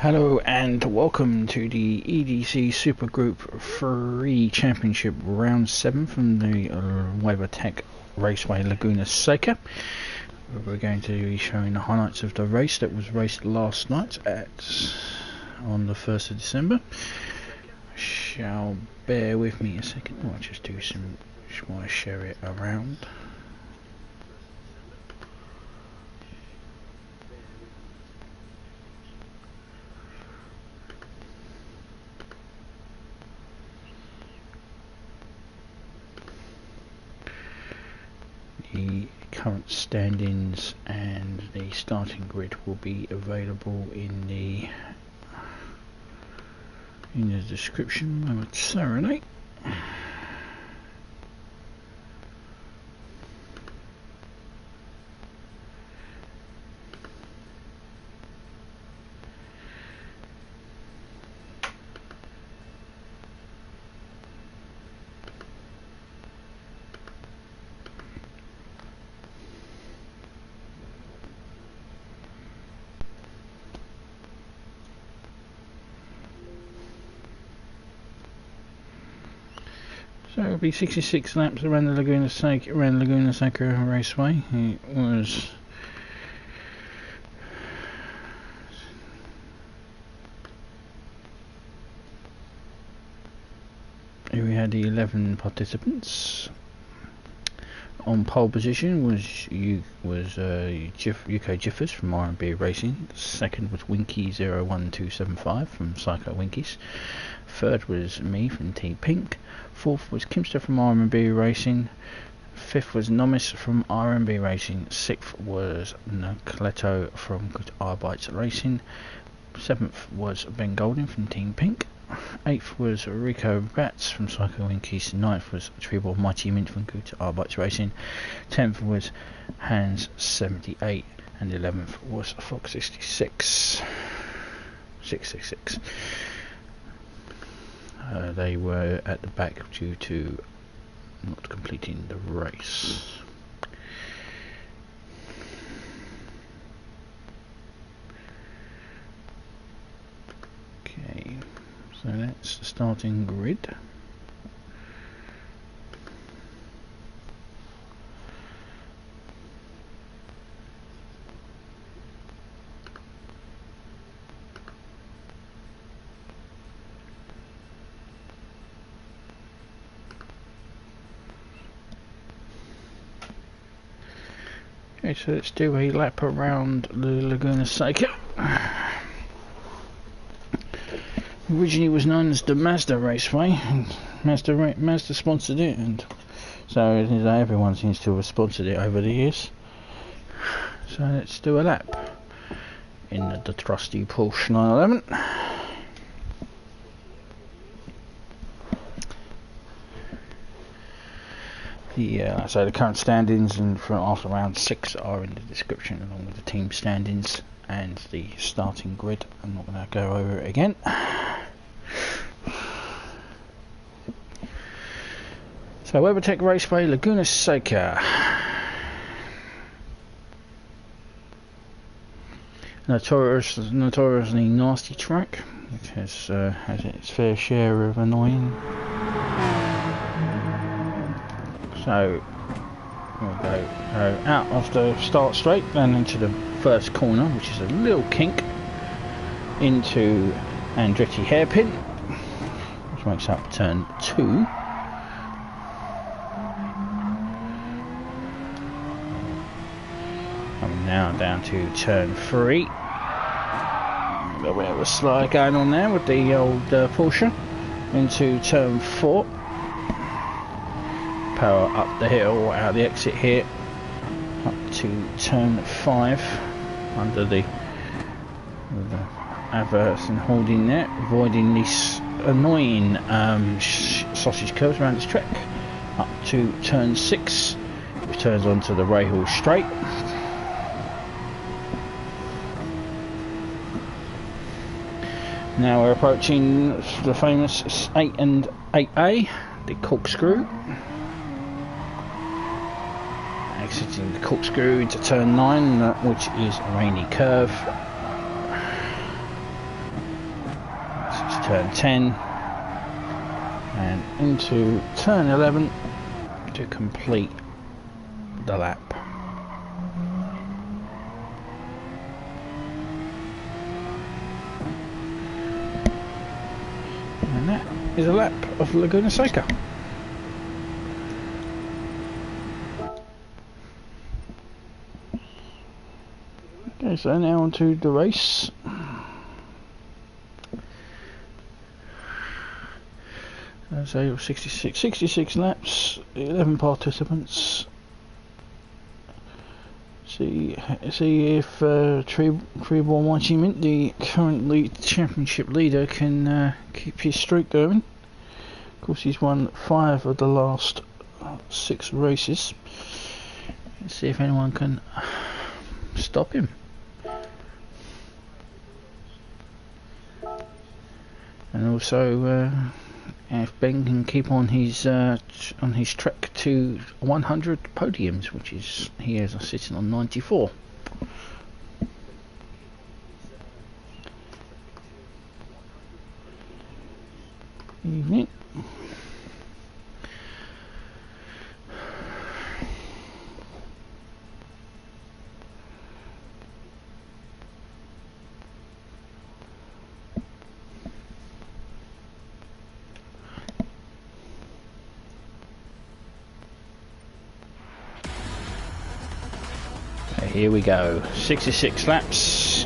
Hello and welcome to the EDC Super Group 3 Championship Round 7 from the WeatherTech Raceway Laguna Seca. We're going to be showing the highlights of the race that was raced last night on the 1st of December. Shall bear with me a second, I'll just want to share it around. The current standings and the starting grid will be available in the description momentarily. So it'll be 66 laps around the Laguna Seca, Raceway. It was here we had the 11 participants. On pole position was UK-JIFFERS from RMB Racing. Second was Winky 01275 from Psycho Winkies. Third was me from Team Pink. Fourth was Kimster from RMB Racing. Fifth was Nomis from RMB Racing. Sixth was Nocleto from Arbeits Racing. Seventh was Ben Golding from Team Pink. Eighth was Rico-BatsB from Psycho Winkies. Ninth was TreborMightyMint from Gute Arbeits Racing. 10th was Hans 78 and 11th was Fox 666. They were at the back due to not completing the race. Okay, so that's the starting grid. Okay, so let's do a lap around the Laguna Seca. Originally was known as the Mazda Raceway, and Mazda sponsored it, and so it is, everyone seems to have sponsored it over the years. So let's do a lap in the trusty Porsche 911. So the current standings and after round 6 are in the description, along with the team standings and the starting grid. I'm not going to go over it again. So WeatherTech Raceway Laguna Seca. Notoriously nasty track. It has its fair share of annoying. So we'll go out of the start straight, then into the first corner, which is a little kink, into Andretti hairpin, which makes up turn 2. Coming now down to turn 3. A little bit of a slide going on there with the old Porsche. Into turn 4. Power up the hill, out the exit here, up to turn 5, under the adverts and holding there, avoiding these annoying sausage curves around this track, up to turn 6, which turns onto the Rahal straight. Now we're approaching the famous 8 and 8A, the corkscrew. Exiting the corkscrew into turn 9, which is a rainy curve. turn 10 and into turn 11 to complete the lap. And that is a lap of Laguna Seca. Okay, so now on to the race. So 66 laps, 11 participants. See if TreborMightyMint, the current championship leader, can keep his streak going. Of course, he's won 5 of the last 6 races. Let's see if anyone can stop him. And also, if Ben can keep on his trek to 100 podiums, which is he is sitting on 94. Evening. Here we go, 66 laps,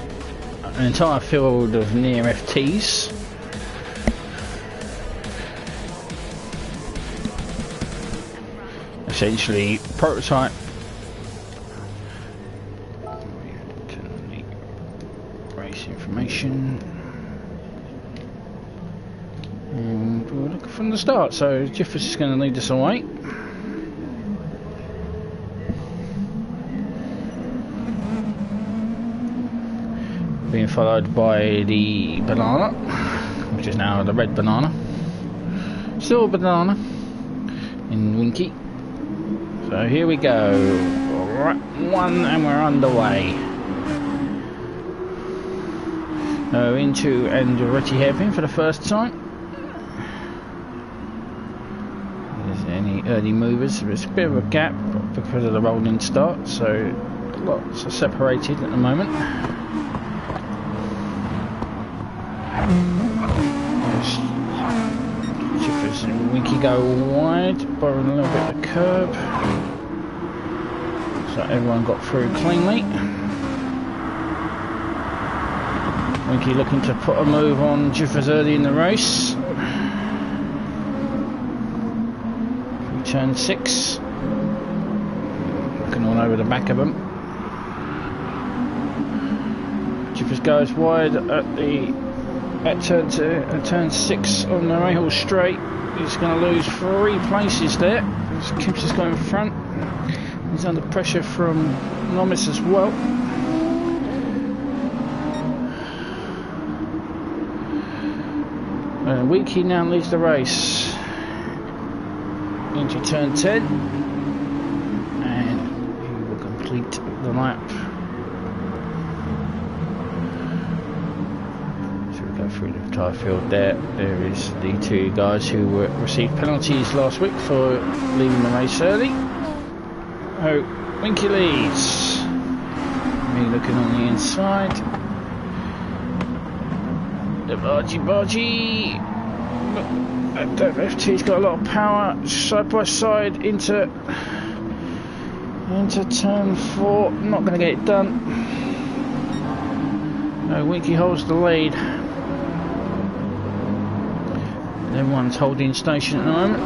an entire field of near FTs. Essentially, prototype. Race information. And we'll look from the start, so Jiffers is going to lead us away. Being followed by the banana, which is now the red banana. Still a banana in Winky. So here we go. Right, 1 and we're underway. Into Andretti hairpin for the first time. There's any early movers. There's a bit of a gap because of the rolling start, so lots are separated at the moment. Jiffers and Winky go wide, borrowing a little bit of the curb. So everyone got through cleanly. Winky looking to put a move on Jiffers early in the race. Turn 6. Looking all over the back of them. Jiffers goes wide at turn 2 and turn 6 on the Rahal straight. He's going to lose 3 places there. Kimps is going in front. He's under pressure from Nomis as well. Winky now leads the race into turn 10, and he will complete the lap. Through the entire field there is the 2 guys who received penalties last week for leaving the race early. Oh, Winky leads. Me looking on the inside. The bargy. That FT's got a lot of power. Side by side into turn 4. Not going to get it done. No, Winky holds the lead. Everyone's holding station at the moment.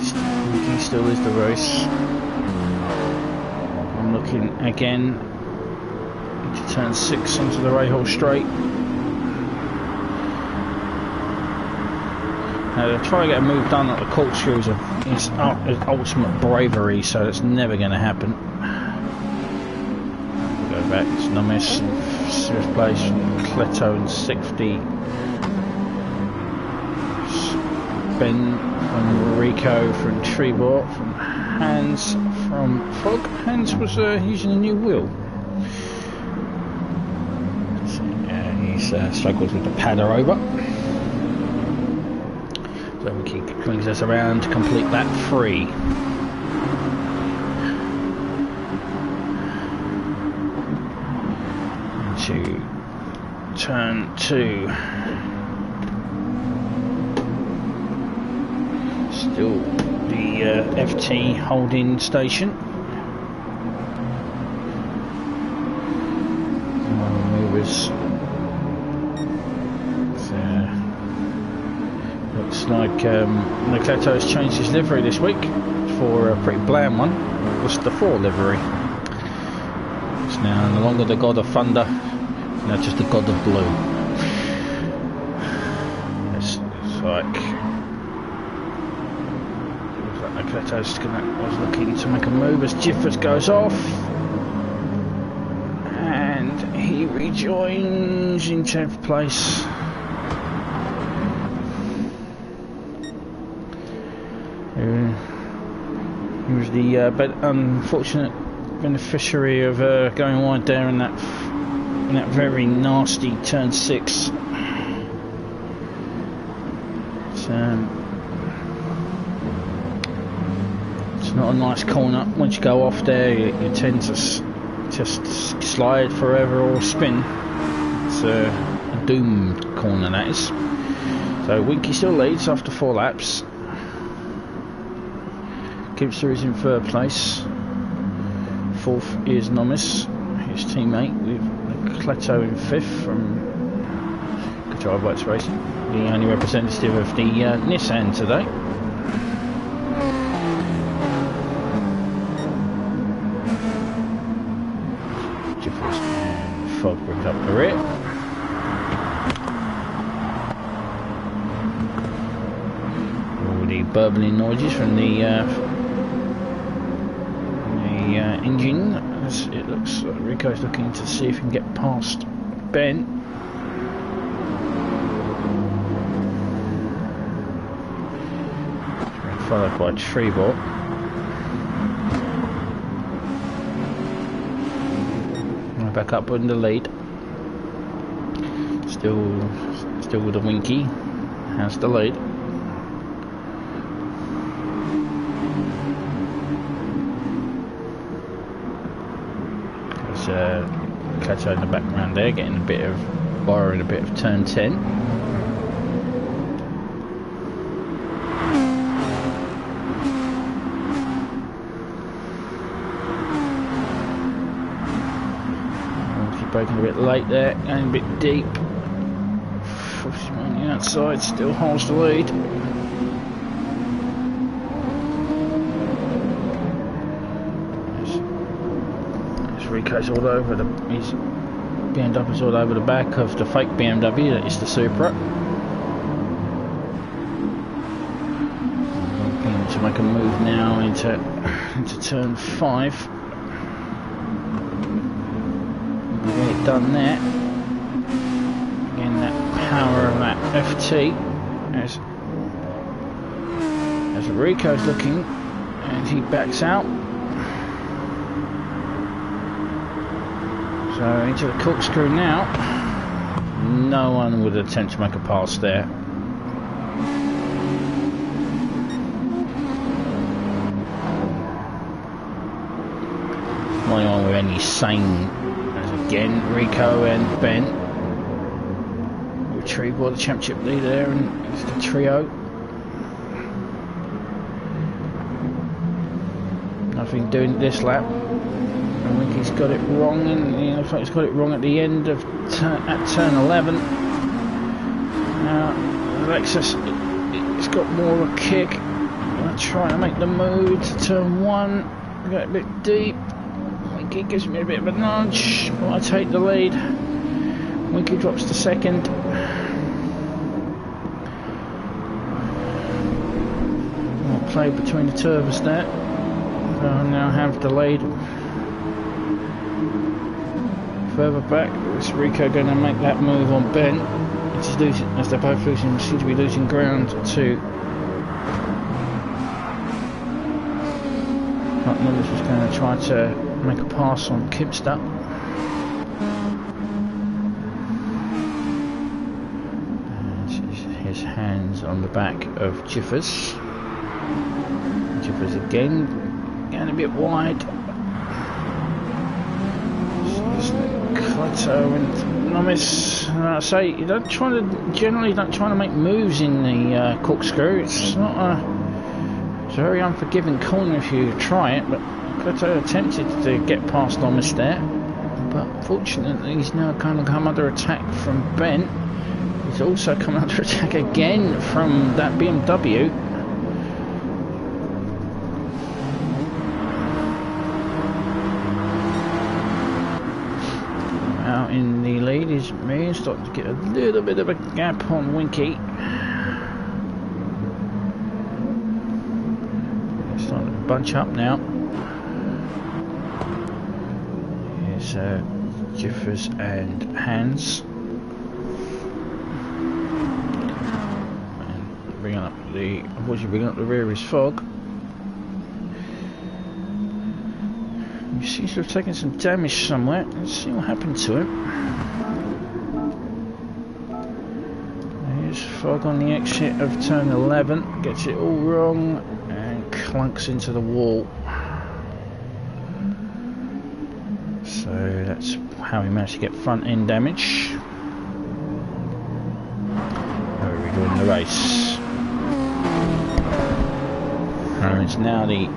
So, Winky still is the race. I'm looking again into turn 6 onto the Rahal straight. To try and get a move done at the corkscrews is ultimate bravery, so it's never going to happen. Back to Nomis in 6th place, Nocleto in 60. Ben from Rico from Trebor from Hans from Fog. Hans was using a new wheel. So, he struggles with the padder over. So Winky brings us around to complete lap 3. Into turn 2. Still the FT holding station. Movers. Looks like Nocleto has changed his livery this week for a pretty bland one. It's the 4 livery. It's now no longer the god of thunder, now just the god of blue. It's like Nocleto's was looking to make a move as JIFFERS goes off, and he rejoins in 10th place. He was the unfortunate beneficiary of going wide there in that very nasty turn 6. It's not a nice corner. Once you go off there, you tend to just slide forever or spin. It's a doomed corner, that is. So Winky still leads after 4 laps. Kipster is in 3rd place. 4th is Nomis, his teammate, with Nocleto in 5th from Gute Arbeits Racing, the only representative of the Nissan today. JIFFERS and Fog brings up the rear. All the burbling noises from the engine, as it looks like Rico's looking to see if he can get past Ben. Followed by Trebor. Back up in the lead. Still with a Winky. Has the lead. Kyoto in the background there, borrowing a bit of turn 10. Breaking a bit late there, going a bit deep. Forces on the outside, still holds the lead. Rico's all over his BMW's all over the back of the fake BMW that is the Supra. Looking to make a move now into turn 5. Get it done there. Again, that power of that FT as Rico's looking, and he backs out. So into the corkscrew now. No one would attempt to make a pass there. Not anyone with any sane. As again, Rico and Ben retrieve the championship leader there, and it's the trio. Nothing doing this lap. And Winky's got it wrong, and looks like he's got it wrong at the end of at turn 11. Now Alexis, it's got more of a kick. I'm trying to make the move to turn 1. Got a bit deep. Winky gives me a bit of a nudge, but I take the lead. Winky drops to 2nd. Well played between the two of us there. So I now have the lead. Further back, is Rico going to make that move on Ben? It's losing, as they're both seem to be losing ground to like Norris was going to try to make a pass on Kipster. And his hands on the back of Jiffers. Jiffers again, going a bit wide. Nocleto and Nomis, I say, you don't generally don't try to make moves in the corkscrew. It's not it's a very unforgiving corner if you try it, but Nocleto attempted to get past Nomis there, but fortunately he's now kind of come under attack from Ben. He's also come under attack again from that BMW. In the lead is me, starting to get a little bit of a gap on Winky. Starting to bunch up now. Here's Jiffers and Hans. And bringing up the rear is Fog. He seems to have taken some damage somewhere. Let's see what happened to him. Here's Fog on the exit of turn 11. Gets it all wrong and clunks into the wall. So that's how he managed to get front end damage. Where are we doing the race? And it's now the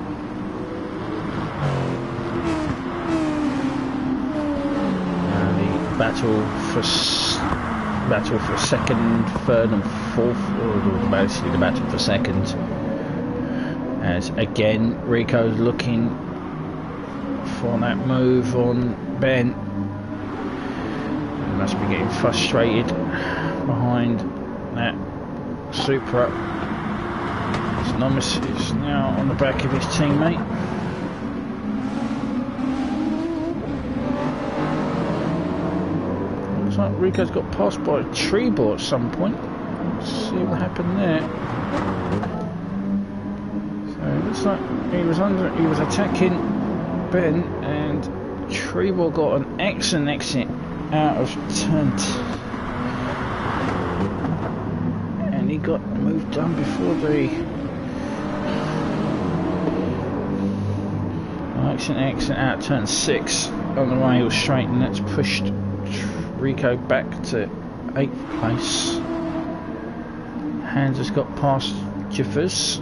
battle for second, third and fourth, or basically the battle for second, as again Rico's looking for that move on Ben. He must be getting frustrated behind that Supra. Nomis is now on the back of his teammate. Looks like Rico's got passed by a Trebor at some point. Let's see what happened there. So it looks like he was attacking Ben, and Trebor got an excellent exit out of turn and he got the move done before the excellent out of turn 6 on the rail straight, and that's pushed Rico back to 8th place. Hans has got past Jiffers.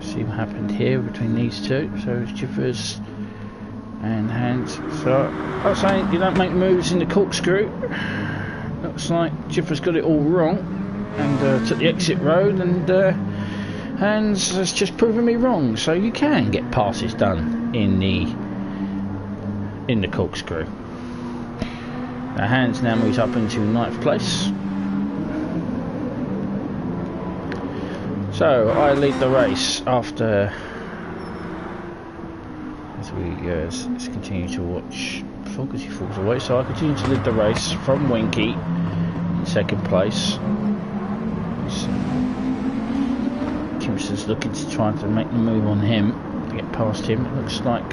See what happened here between these two. So it's Jiffers and Hans. So I was saying, you don't make moves in the corkscrew. Looks like Jiffers got it all wrong and took the exit road, and Hans has just proven me wrong. So you can get passes done in the corkscrew. Now Hans now moves up into 9th place. So I lead the race after, as we continue to watch Fog as he falls away. So I continue to lead the race from Winky in 2nd place. Kimson's looking to try to make the move on him to get past him. It looks like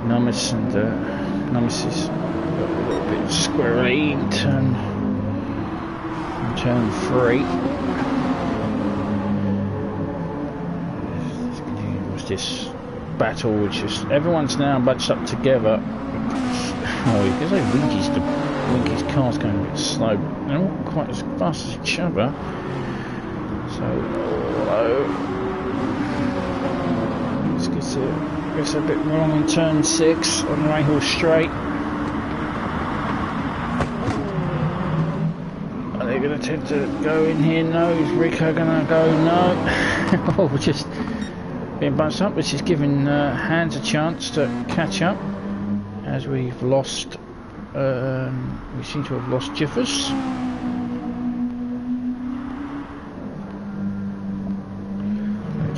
Nomis and Nomis is got a little bit squirrely in turn 3. Let's continue to watch this battle, which is everyone's now bunched up together. Oh, you can say Winky's car's going a bit slow. They're not quite as fast as each other. So although gets a bit wrong on turn 6 on the Rahal straight. Are they going to attempt to go in here? No. Is Rico going to go? No. Oh, we're just being bunched up, which is giving Hans a chance to catch up, as we've lost. We seem to have lost Jiffers.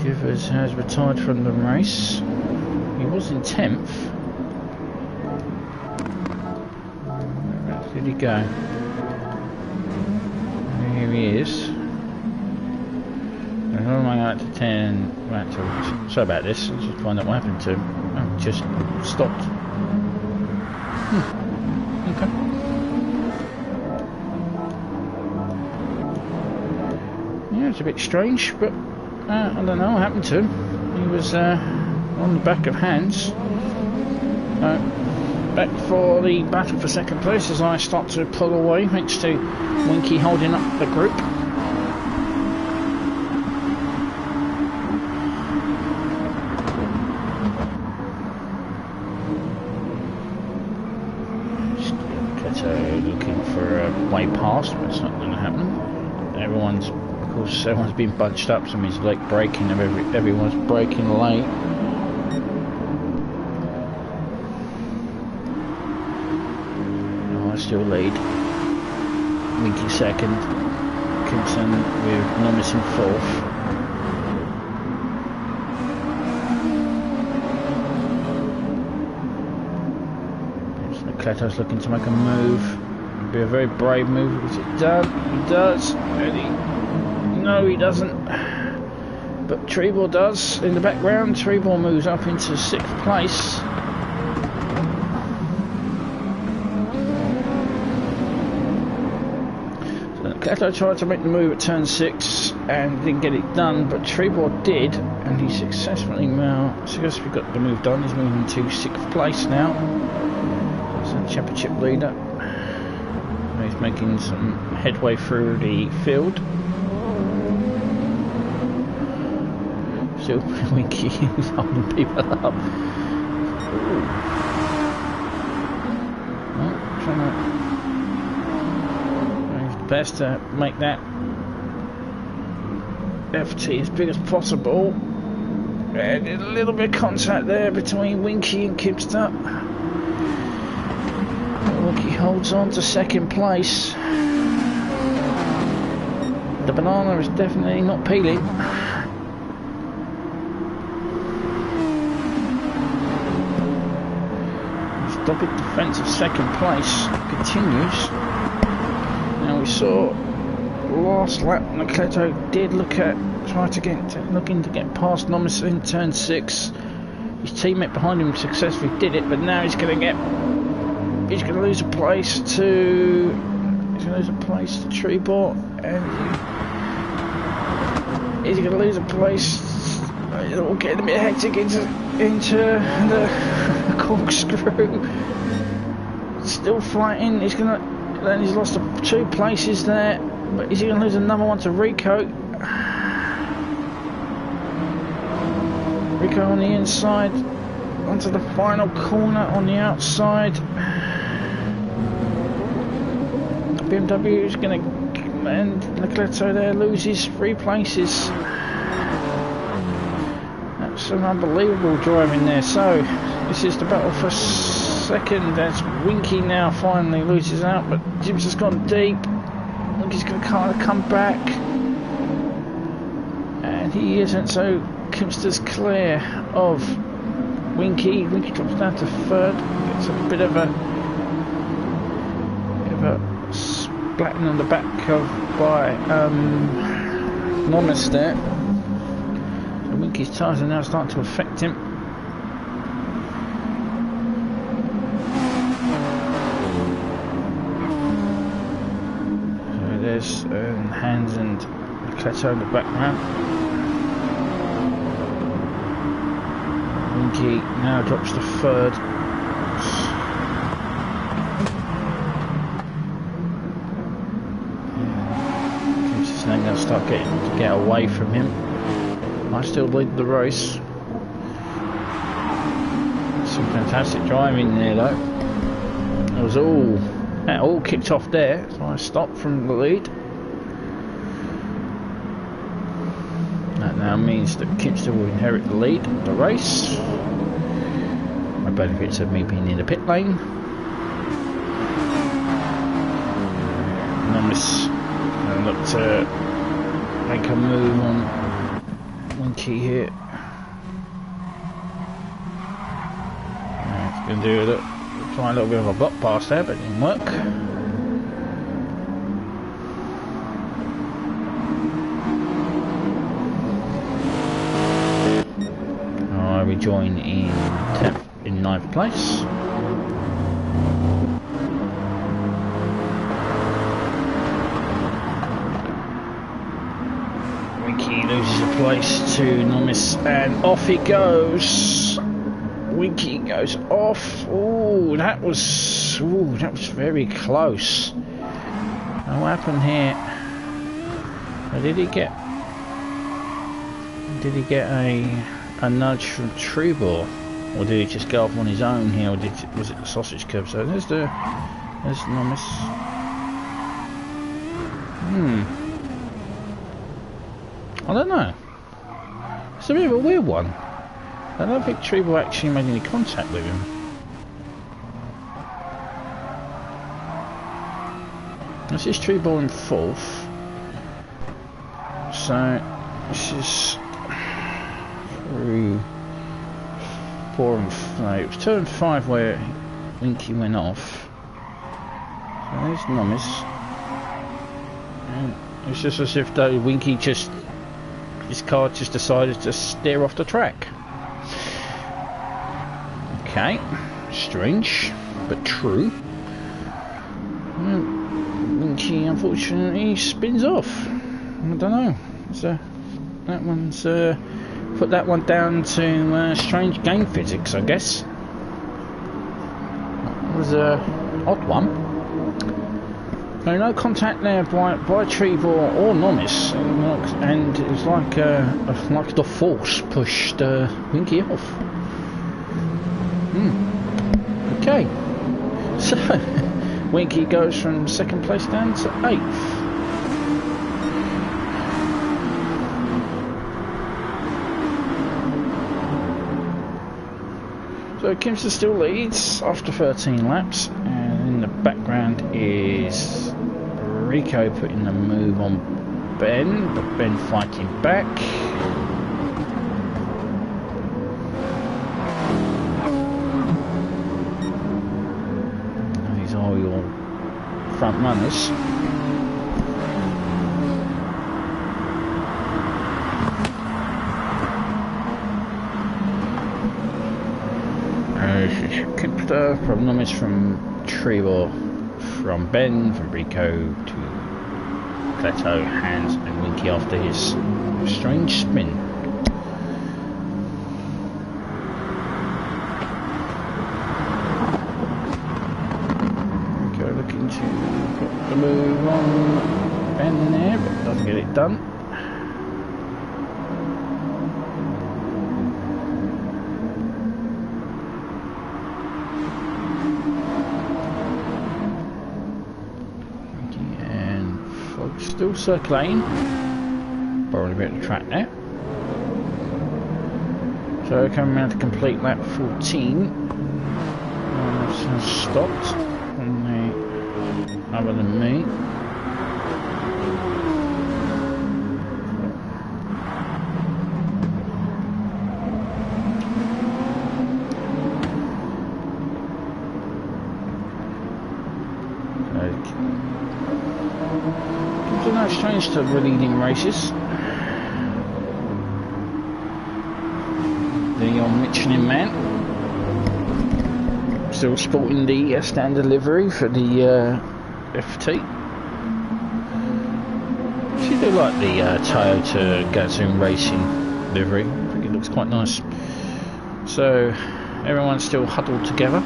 Jiffers has retired from the race. He was in 10th. Where did he go? Here he is. I'm out to 10. Right, sorry about this. Let's just find out what happened to him. Oh, just stopped. Okay. Yeah, it's a bit strange, but I don't know what happened to him. He was on the back of Hans. Back for the battle for second place as I start to pull away, thanks to Winky holding up the group. Looking for a way past, but it's not going to happen. Everyone's been bunched up. Somebody's late braking, everyone's braking late. Oh, I still lead. Winky second. Kimson with Nomis in fourth. Nocleto's looking to make a move. It'll be a very brave move. Is it done? He does. No, he doesn't. But Trebor does in the background. Trebor moves up into 6th place. So Nocleto tried to make the move at turn 6 and didn't get it done, but Trebor did, and he successfully got the move done. He's moving to 6th place now. Championship leader. He's making some headway through the field. Still Winky is holding people up. Well, trying his best to make that FT as big as possible. And a little bit of contact there between Winky and Kipster. Winky holds on to 2nd place. The banana is definitely not peeling. Dogged defence of 2nd place continues. Now we saw last lap Nocleto did looking to get past Nomis in turn 6. His teammate behind him successfully did it, but now he's going to lose a place to Trebor, and he's going to lose a place. It'll get a bit hectic into the corkscrew. Still fighting. He's lost 2 places there, but is he going to lose another one to Rico? Rico on the inside, onto the final corner on the outside. BMW is going to, and Nocleto there loses 3 places. That's some unbelievable driving there. So this is the battle for 2nd. As Winky now finally loses out, but Jibs has gone deep. Winky's going to kind of come back, and he isn't. So Kimster's clear of Winky. Winky drops down to 3rd. Gets a bit of a splatting on the back by Nomis there. So Winky's tyres are now starting to affect him. So there's Hans and Nocleto in the background. Winky now drops to 3rd. Now going to start getting to get away from him. I still lead the race. Some fantastic driving there though. That all kicked off there, so I stopped from the lead. That now means that Kipster will inherit the lead of the race. My benefits of me being in the pit lane. Nomis and look to make a move on Winky here. It's going to do try a little bit of a block pass there, but it didn't work. join in 10th, in 9th place. Winky loses a place to Nomis and off he goes. Winky goes off. Oh, that was very close. Now, what happened here? Did he get a nudge from Trebor, or did he just go off on his own here, or was it the sausage curb? So there's Nomis. I don't know. It's a bit of a weird one. I don't think Trebor actually made any contact with him. This is Trebor in 4th. So this is 3, 4 and 5. It was 2 and 5 where Winky went off. So there's Nomis. And it's just as if though Winky his car just decided to steer off the track. Okay, strange, but true. Winky unfortunately spins off. I don't know. So that one's put that one down to strange game physics, I guess. That was an odd one. No contact there by Trebor or Nomis, and it was like the force pushed Winky off. Okay, so Winky goes from 2nd place down to 8th. So Kimster still leads after 13 laps, and in the background is Rico putting the move on Ben, but Ben fighting back. These are your front runners. From Nomis, from Trebor, from Ben, from Rico to Nocleto, Hans and Winky after his strange spin. Rico looking to put the move on Ben there, but doesn't get it done. Still circulating, borrowing a bit of the track there. So coming around to complete lap 14. Stopped on the other than me. No strange to leading races. The Michelin man still sporting the standard livery for the FT. I do like the Toyota Gazoo Racing livery. I think it looks quite nice. So everyone's still huddled together.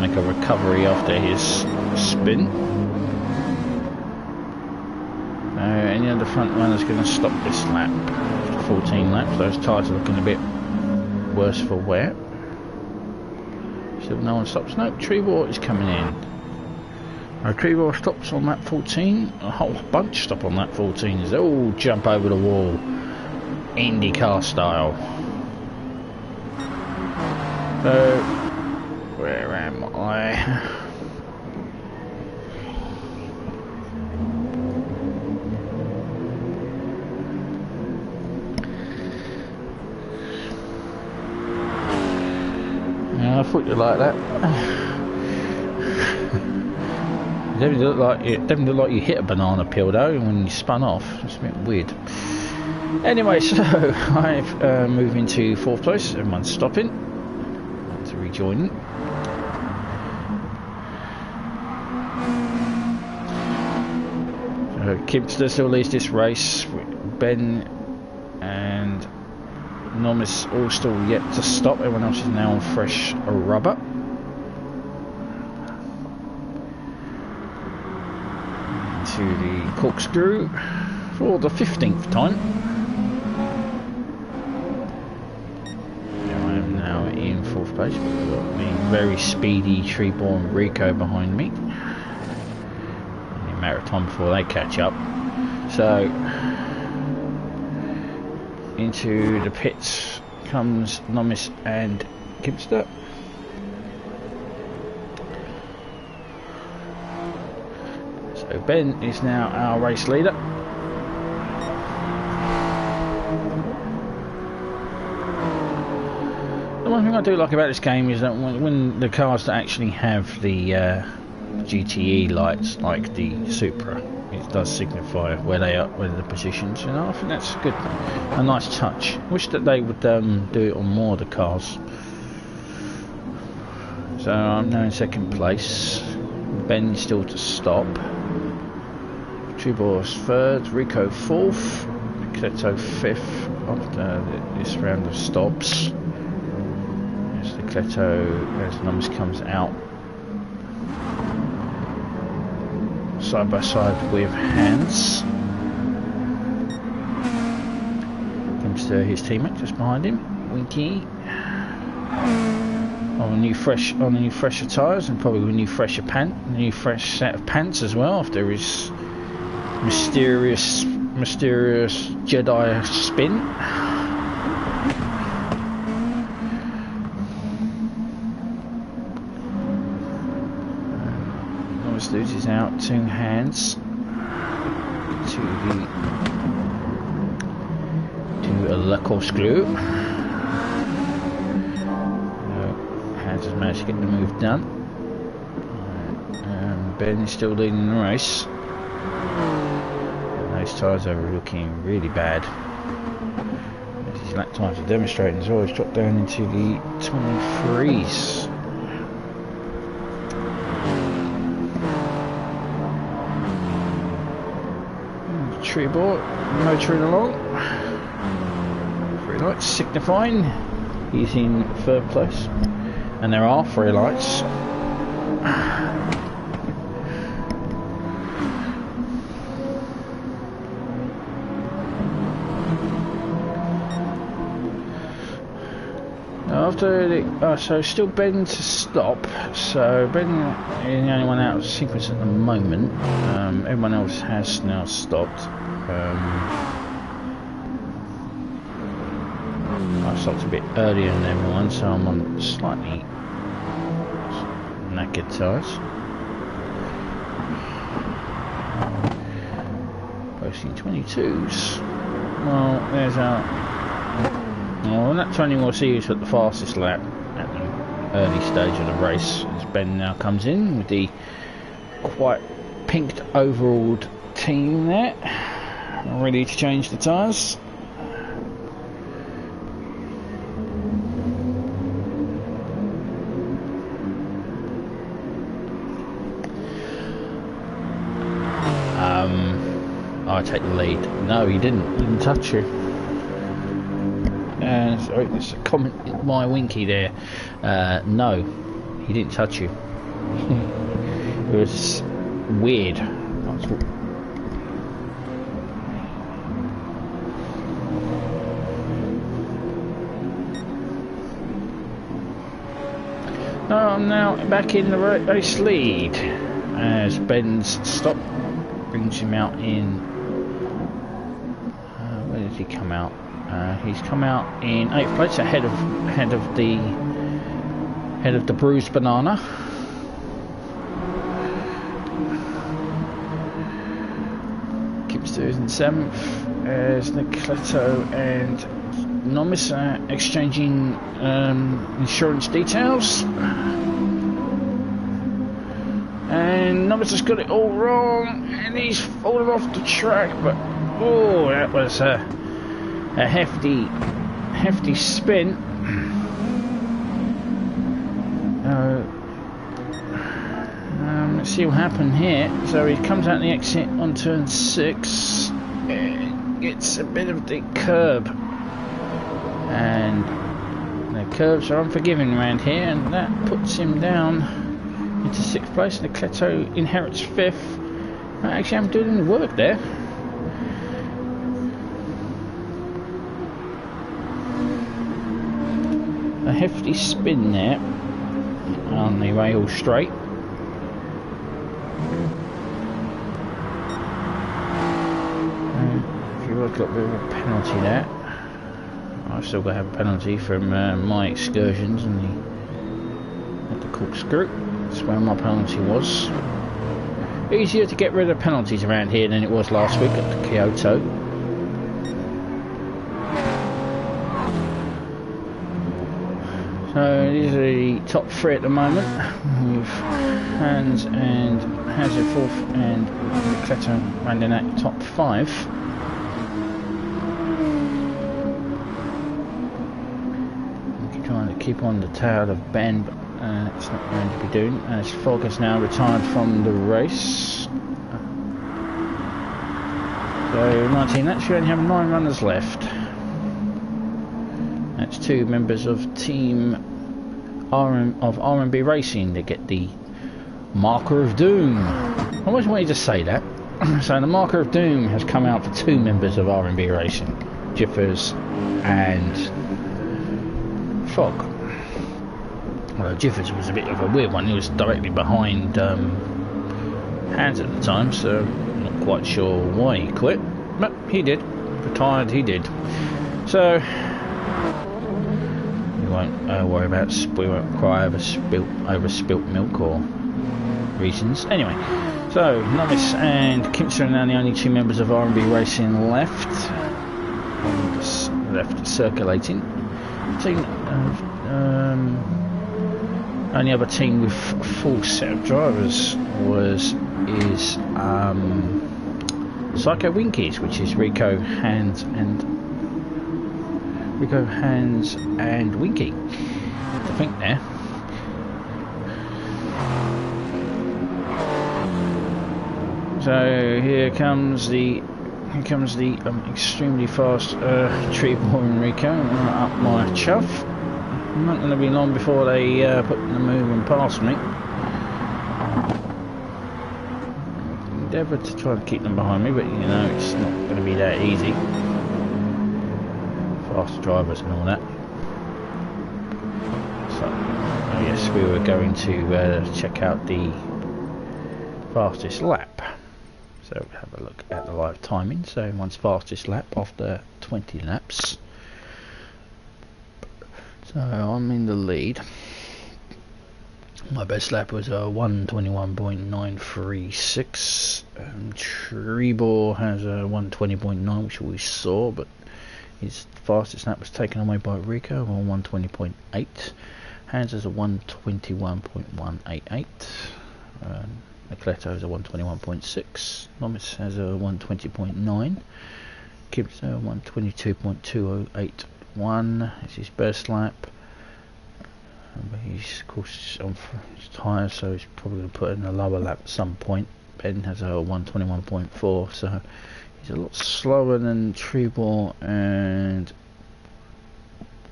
Make a recovery after his spin. Any of the front runners going to stop this lap after 14 laps? Those tyres are looking a bit worse for wear. Still no one stops. No, Trebor is coming in. Trebor stops on lap 14. A whole bunch stop on lap 14 as they all jump over the wall, IndyCar style. So where am I? Yeah, I thought you'd like that. It definitely looked like you hit a banana peel though when you spun off. It's a bit weird. Anyway, so I've moved into 4th place. Everyone's stopping to rejoin. So Kipster still leads this race. Ben and Nomis all still yet to stop. Everyone else is now on fresh rubber. To the corkscrew for the 15th time. I am now in 4th place, but we've got the very speedy Treborn Rico behind me. Only a matter of time before they catch up. So into the pits comes Nomis and Kipster. So Ben is now our race leader. The one thing I do like about this game is that when the cars that actually have the GTE lights, like the Supra, it does signify where they are, where the positions. You know, I think that's good, a nice touch. Wish that they would do it on more of the cars. So I'm now in 2nd place. Ben still to stop. Trebor's 3rd, Rico 4th, Nocleto 5th after this round of stops. As Nocleto, as Nomis comes out side by side with Hans. Comes to his teammate just behind him, Winky. On a new fresher tyres and probably a new fresh set of pants as well after his mysterious Jedi spin. Novice loses out 2 hands to the corkscrew. Hans has managed to get the move done. Ben is still leading the race. Those tyres are looking really bad. As his lap times are demonstrating as well, he's dropped down into the 23s. Trebor motoring along. 3 lights signifying he's in 3rd place. And there are 3 lights. So still Ben to stop. So Ben is the only one out of sequence at the moment. Everyone else has now stopped. I stopped a bit earlier than everyone, so I'm on slightly knackered tyres. Posting 22s. Well, there's our. Well, that 20 we'll see who's got the fastest lap at the early stage of the race. As Ben now comes in with the quite pinked overalled team there, ready to change the tyres. I take the lead. No, he didn't touch you. Sorry, there's a comment by Winky there. No, he didn't touch you. It was weird. I'm now back in the race lead as Ben's stop brings him out in. Where did he come out? He's come out in 8th place, ahead of the bruised banana. Kipster is in 7th as Nocleto and Nomis are exchanging insurance details. And Novice has got it all wrong, and he's fallen off the track. But oh, that was a hefty spin. Let's see what happened here. So he comes out the exit on turn 6, and gets a bit of the curb, and the curbs are unforgiving around here, and that puts him down into 6th place. Nocleto inherits 5th. Actually, I'm doing the work there. A hefty spin there on the rail straight. If you look at the penalty there, I've still got to have a penalty from my excursions and the corkscrew. That's where my penalty was. Easier to get rid of penalties around here than it was last week at Kyoto. So these are the top 3 at the moment, with Hans and Hazard 4th and Nocleto rounding out top 5. Trying to keep on the tail of Ben, but it's not going to be doing, as Fogg has now retired from the race. So 19 laps, we only have 9 runners left. That's 2 members of team RMB Racing that get the marker of doom. I always wanted to say that. So the marker of doom has come out for 2 members of RMB Racing, Jiffers and Fogg. Well, Jiffers was a bit of a weird one. He was directly behind Hans at the time, so I'm not quite sure why he quit, but he did. Retired, he did. So we won't worry about, we won't cry over spilt milk or reasons. Anyway, so Novice and Kimster are now the only 2 members of RMB Racing left. Left circulating. Only other team with a full set of drivers is Psycho Winkies, which is Rico, Hans and Winky. I think there. So here comes the extremely fast Trebor and Rico up my chuff. Not going to be long before they put the moving past me. Endeavour to try to keep them behind me, but you know it's not going to be that easy. Fast drivers and all that. So, oh yes, we were going to check out the fastest lap. So we'll have a look at the live timing. So one's fastest lap after 20 laps. So I'm in the lead. My best lap was a 1:21.936. Trebor has a 1:20.9, which we saw, but his fastest lap was taken away by Rico on 1:20.8. Hans has a 1:21.188. Nocleto has a 1:21.6. Novice has a 1:20.9. Gibbs a 1:22.2081. It's his best lap. But he's, of course, on his tyres, so he's probably going to put in a lower lap at some point. Ben has a 1:21.4, so he's a lot slower than Trebor and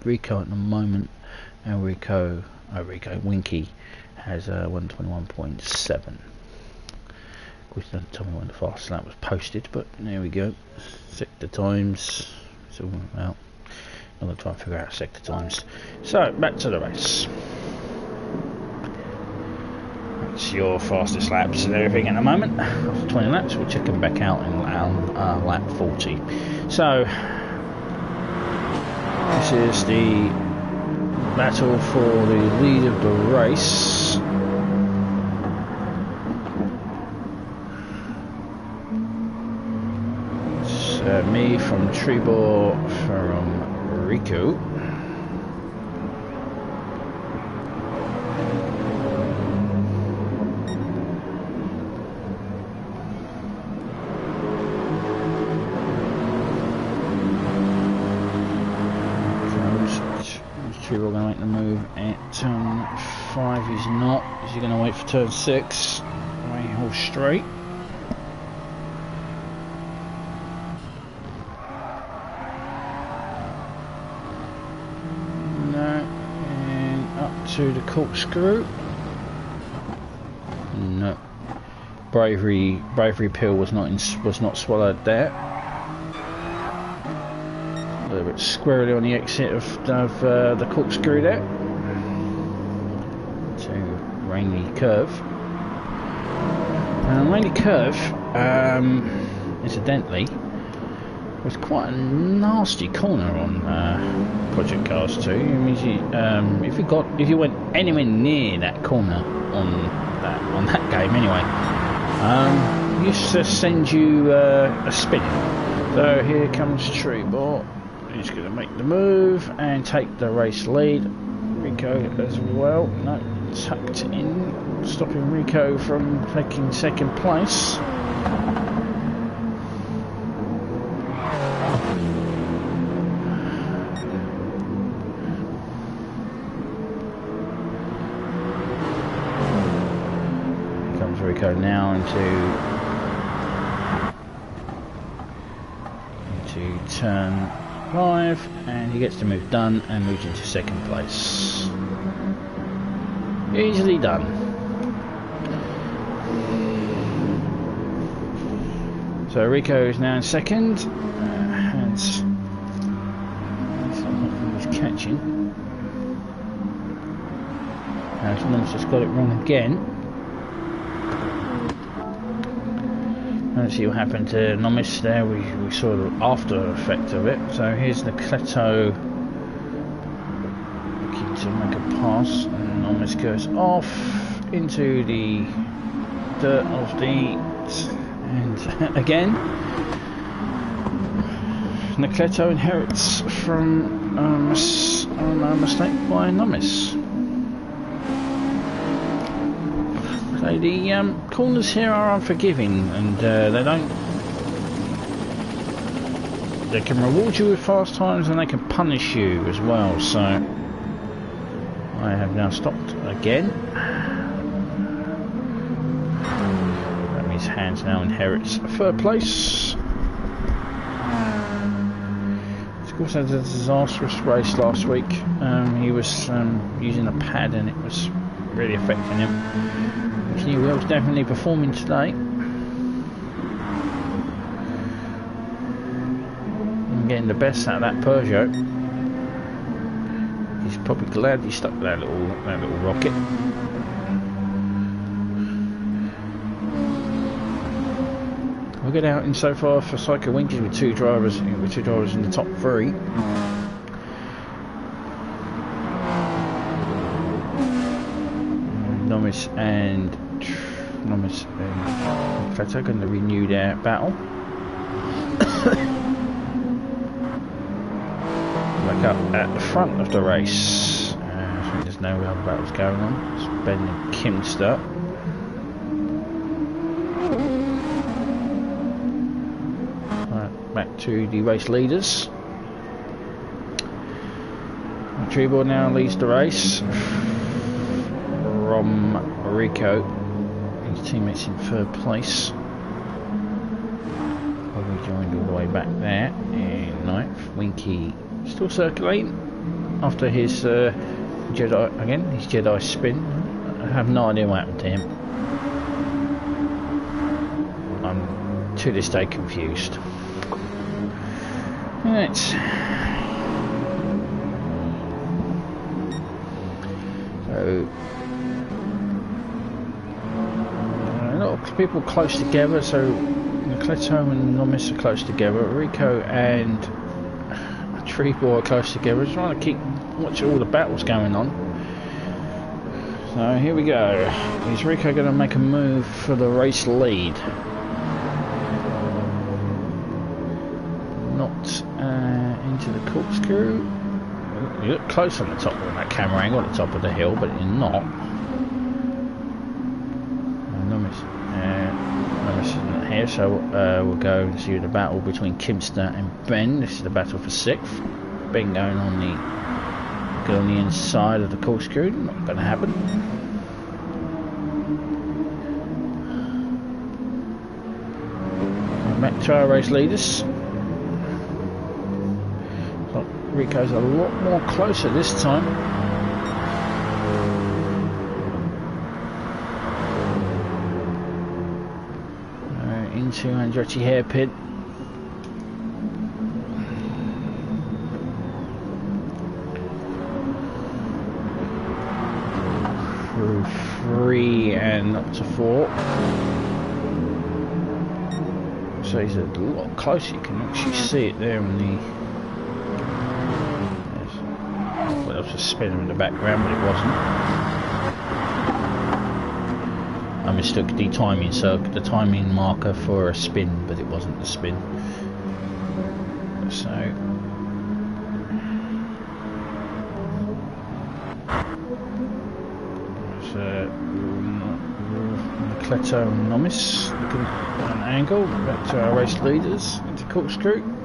Rico at the moment. And Winky has a 1:21.7. Of course, don't tell me when the fastest lap was posted, but there we go. Sector times. So, well, I'm going to try and figure out sector times. So, back to the race. That's your fastest laps and everything at the moment. After 20 laps, we'll check them back out in lap 40. So, this is the battle for the lead of the race. It's me from Trebor, from Rico. Trebor going to make the move at turn 5. He's not. Is he going to wait for turn 6? Right, all straight. No. And up to the corkscrew. No. Bravery pill was not swallowed there. A little bit squarely on the exit of the corkscrew there. To Rainy Curve. Rainy Curve, incidentally, was quite a nasty corner on Project Cars 2. It means if you went anywhere near that corner on that game anyway, used to send you a spin. So here comes Trebor. He's going to make the move and take the race lead. Rico as well. No, tucked in, stopping Rico from taking second place. Here comes Rico now into turn 5, and he gets the move done and moves into second place. Easily done. So Rico is now in second. He's catching. Someone's just got it wrong again. Let's see what happened to Nomis there. We saw the after effect of it. So here's Nocleto looking to make a pass, and Nomis goes off into the dirt of the, and again Nocleto inherits from a mistake by Nomis. The corners here are unforgiving, and they can reward you with fast times and they can punish you as well. So I have now stopped again. That means Hans now inherits third place. Of course, had a disastrous race last week. He was using a pad and it was really affecting him. He was definitely performing today. And getting the best out of that Peugeot. He's probably glad he stuck that little rocket. We'll get out in so far for Psycho Winky with two drivers in the top 3. Nomis and Nocleto going to renew their battle. Back up at the front of the race. I think there's no other battles going on. It's Ben and Kimster. Right, back to the race leaders. Trebor now leads the race from Rico. His teammates in third place. Probably joined all the way back there in 9th. Winky still circulating after his Jedi spin. I have no idea what happened to him. I'm to this day confused. Right. So a lot of people close together, so Nocleto and Nomis are close together, Rico and Trebor are close together, trying to keep watching all the battles going on. So here we go. Is Rico going to make a move for the race lead? Not into the corkscrew. You look close on the top of that camera angle at the top of the hill, but you're not. Nomis isn't here, so we'll go and see the battle between Kimster and Ben. This is the battle for 6th. Ben going on the Get on the inside of the corkscrew, not going to happen. Back to our race leaders. But Rico's a lot more closer this time. Into Andretti hairpin. Through 3 and up to 4. So he's a lot closer, you can actually see it there on the... Well, there was a spinner in the background, but it wasn't. I mistook the timing circle, the timing marker for a spin, but it wasn't the spin. So... Nocleto and Nomis looking at an angle. Back to our race leaders into corkscrew. Nothing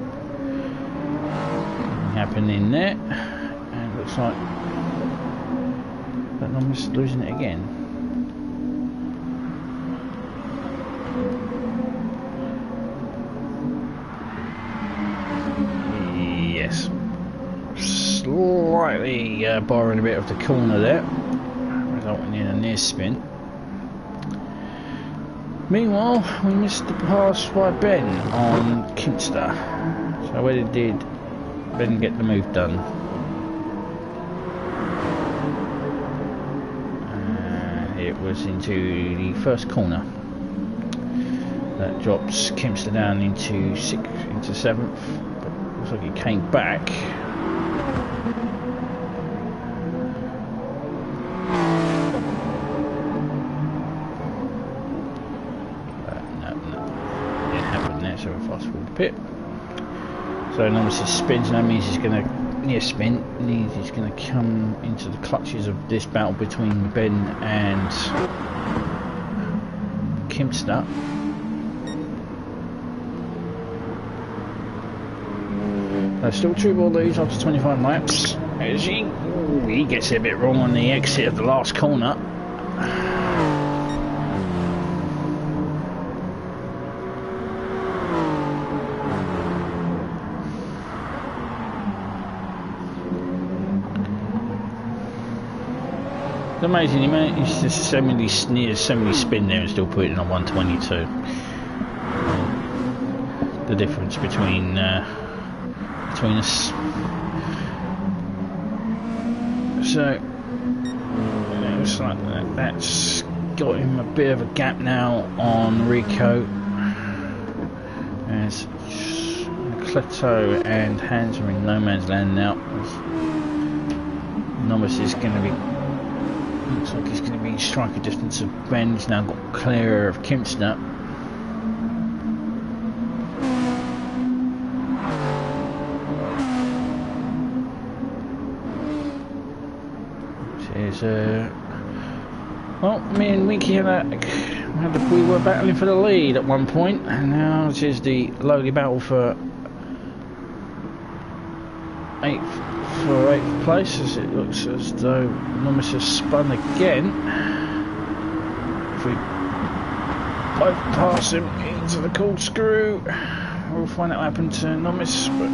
happening there, and looks like that Nomis losing it again. Yes, slightly borrowing a bit of the corner there, resulting in a near spin. Meanwhile, we missed the pass by Ben on Kinster. So where did Ben get the move done? It was into the first corner. That drops Kinster down into 7th. But looks like he came back. Pit. So Nomis spins, and that means he's going to near spin. He's going to come into the clutches of this battle between Ben and Kimster. Still Trebor leads after 25 laps. As he gets it a bit wrong on the exit of the last corner. It's amazing, he managed to semi spin there and still put it in on 122. The difference between us. So it looks like that's got him a bit of a gap now on Rico. As Nocleto and Hans are in no man's land now. Nomis is going to be... Looks like he's going to be in striking distance of Ben. He's now got clear of Kimster. Well, me and Winky we were battling for the lead at one point, and now this is the lowly battle for 8th place, as it looks as though Nomis has spun again. If we both pass him into the corkscrew, we'll find out what happened to Nomis, but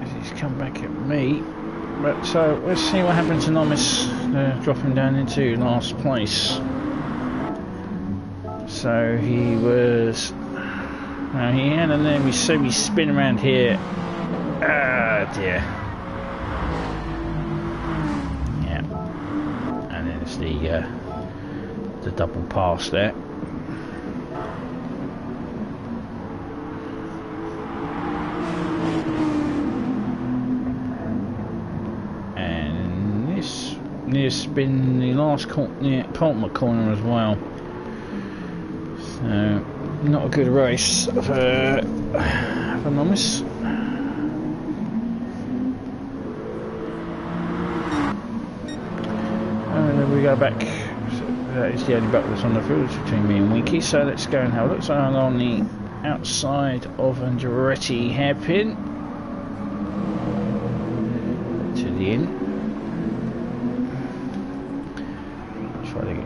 as he's come back at me. But so let's see what happened to Nomis, dropping down into last place. So he was... he had an enemy semi-spin around here. Ah dear. Yeah. And then it's the double pass there. And this near spin the last penultimate corner as well. So not a good race for Nomis. And then we go back. So that is the only battle that's on the field between me and Winky. So let's go and have a look. So I'm on the outside of Andretti hairpin. steady in. Try to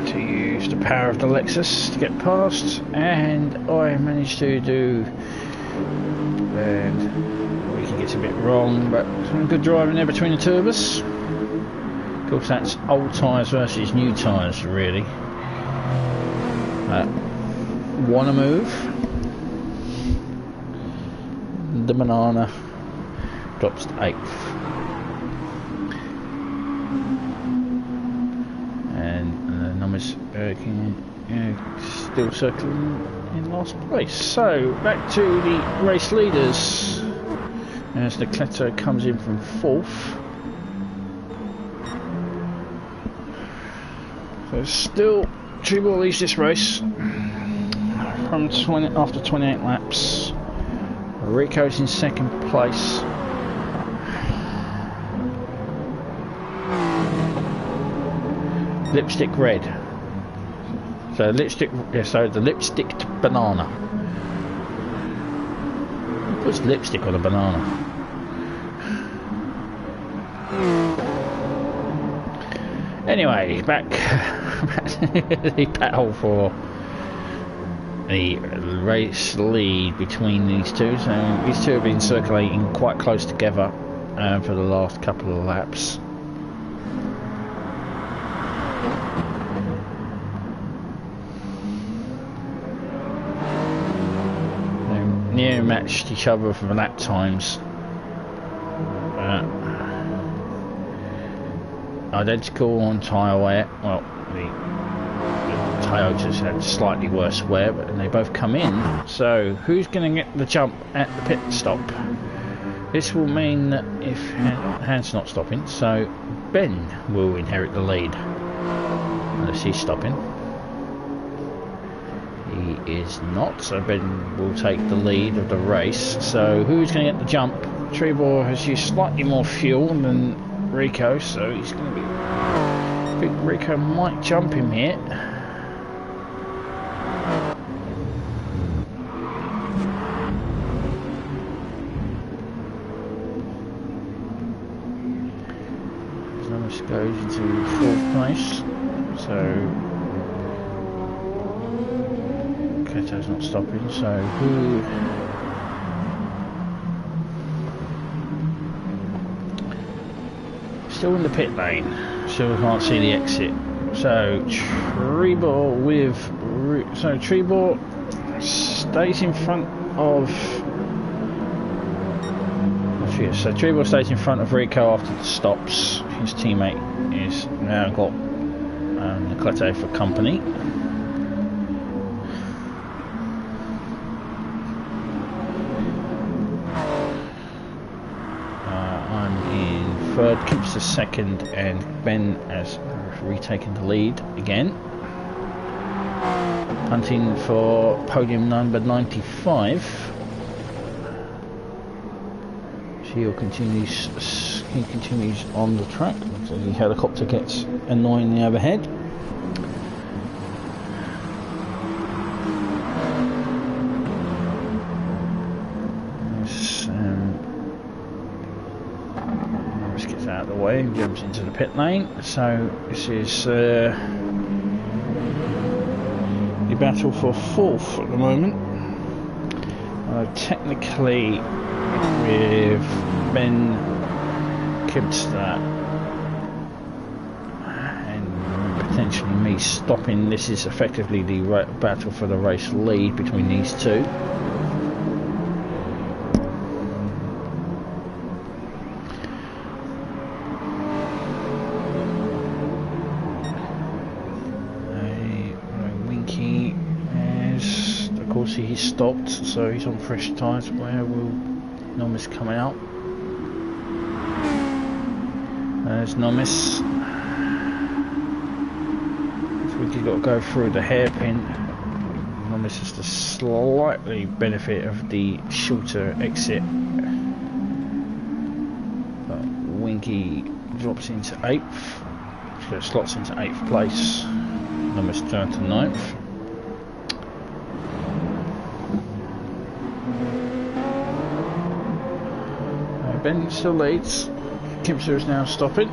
to use the power of the Lexus to get past, and I managed to do, and Winky gets a bit wrong, but some good driving there between the two of us. Of course, that's old tyres versus new tyres, really. Wanna move. The banana drops to 8th. And numbers still circling in last place. So, back to the race leaders. As Nocleto comes in from 4th. So still Trebor leads this race from after 28 laps. Rico's in 2nd place. Lipstick red. So lipstick. Yeah, so the lipstick banana. Who puts lipstick on a banana? Anyway, back to the battle for the race lead between these two. So these two have been circulating quite close together for the last couple of laps. They near matched each other for the lap times. Identical on tyre wear. Well, the Toyotas had slightly worse wear, but they both come in. So who's going to get the jump at the pit stop? This will mean that if Han's not stopping, so Ben will inherit the lead unless he's stopping. He is not, so Ben will take the lead of the race. So who's going to get the jump? Trebor has used slightly more fuel than Rico, so he's going to be. I think Rico might jump him here. This goes into 4th place, so Kyoto's not stopping. So who? Still in the pit lane, still can't see the exit. So Trebor Trebor stays in front of. So Trebor stays in front of Rico after the stops. His teammate is now got Nocleto for company. Third, keeps the 2nd, and Ben has retaken the lead again. Hunting for podium number 95. He continues on the track. So the helicopter gets annoyingly overhead. Out of the way and jumps into the pit lane. So this is the battle for 4th at the moment. Technically, with Ben Kipster and potentially me stopping, this is effectively the battle for the race lead between these two. He's stopped, so he's on fresh tyres. Where will Nomis come out? There's Nomis. So we've got to go through the hairpin. Nomis has the slightly benefit of the shorter exit. But Winky drops into 8th. So slots into 8th place. Nomis down to 9th. Ben still leads. Kimster is now stopping.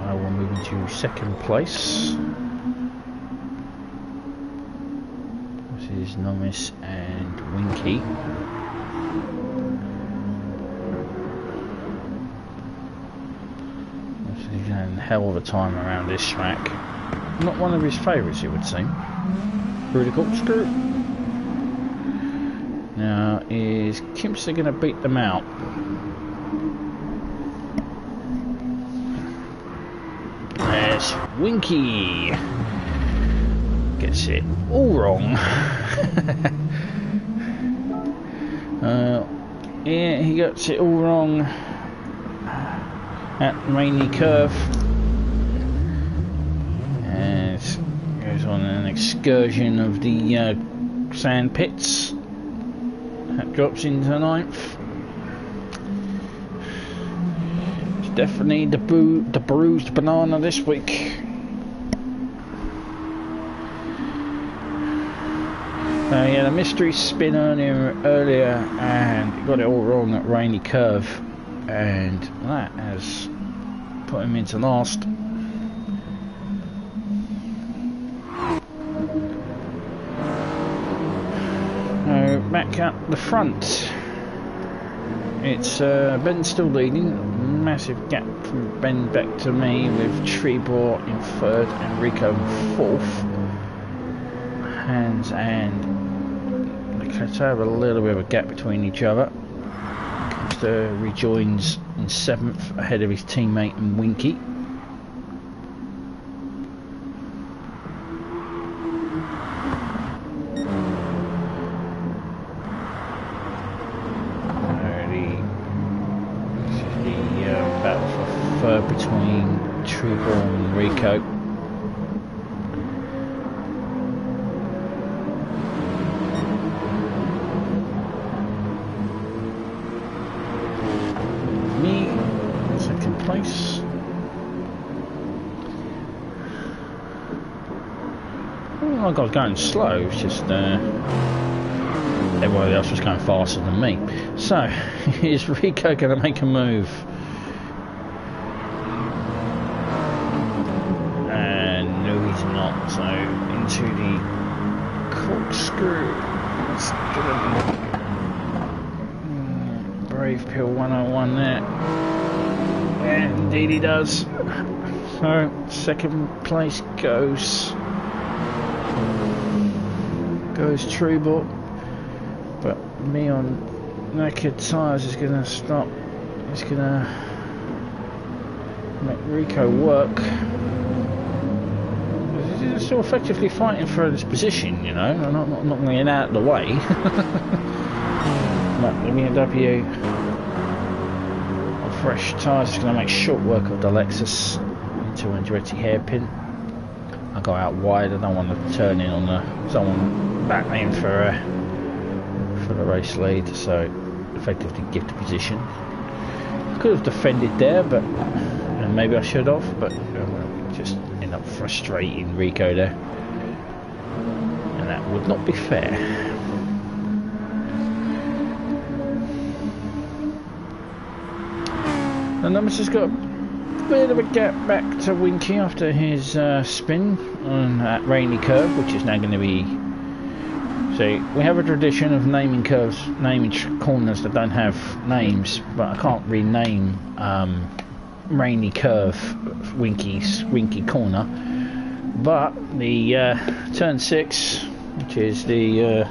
I will move into second place. This is Nomis and Winky. He's having a hell of a time around this track. Not one of his favourites, it would seem. Through the corkscrew. Now, is Kimster going to beat them out? There's Winky. Gets it all wrong. Yeah, he gets it all wrong at Rainy Curve. And goes on an excursion of the sand pits. That drops into 9th. It's definitely the bruised banana this week. Yeah, the mystery spin earlier and got it all wrong at Rainy Curve, and that has put him into last. Back up the front, it's Ben still leading, massive gap from Ben back to me, with Trebor in 3rd and Rico in 4th. Hans and Nocleto have a little bit of a gap between each other. Kimster rejoins in 7th ahead of his teammate and Winky. Between Trebor and Rico. Me, second place. Oh, I was going slow, it's just everybody else was going faster than me. So, is Rico going to make a move? So into the corkscrew. It's gonna be Brave Pill 101 there. And indeed he does. So second place goes Trebor, but me on naked tyres is gonna stop. It's gonna make Rico work. He's still effectively fighting for this position, you know. I'm not getting out of the way. But the BMW on fresh tyres is going to make short work of the Lexus into Andretti hairpin. I go out wide. I don't want to turn in on someone back in for the race lead, so effectively give the position. I could have defended there, but maybe I should have, but just end up frustrating Rico there, and that would not be fair. And Numbers has got a bit of a gap back to Winky after his spin on that Rainy Curve, which is now going to be. See, we have a tradition of naming curves, naming corners that don't have names, but I can't rename Rainy Curve Winky corner. But the turn 6, which is the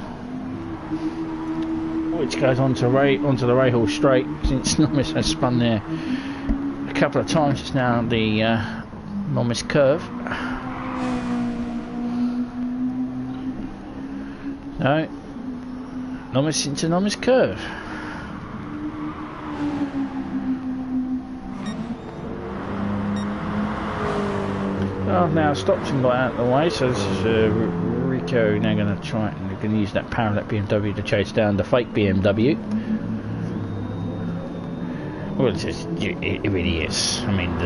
which goes onto the Rahal straight, since Nomis has spun there a couple of times, it's now the Nomis curve. No, Nomis into Nomis curve. I've now stopped and got out of the way, so this is Rico now going to try and we're going to use that power of that BMW to chase down the fake BMW. Well, it really is. I mean,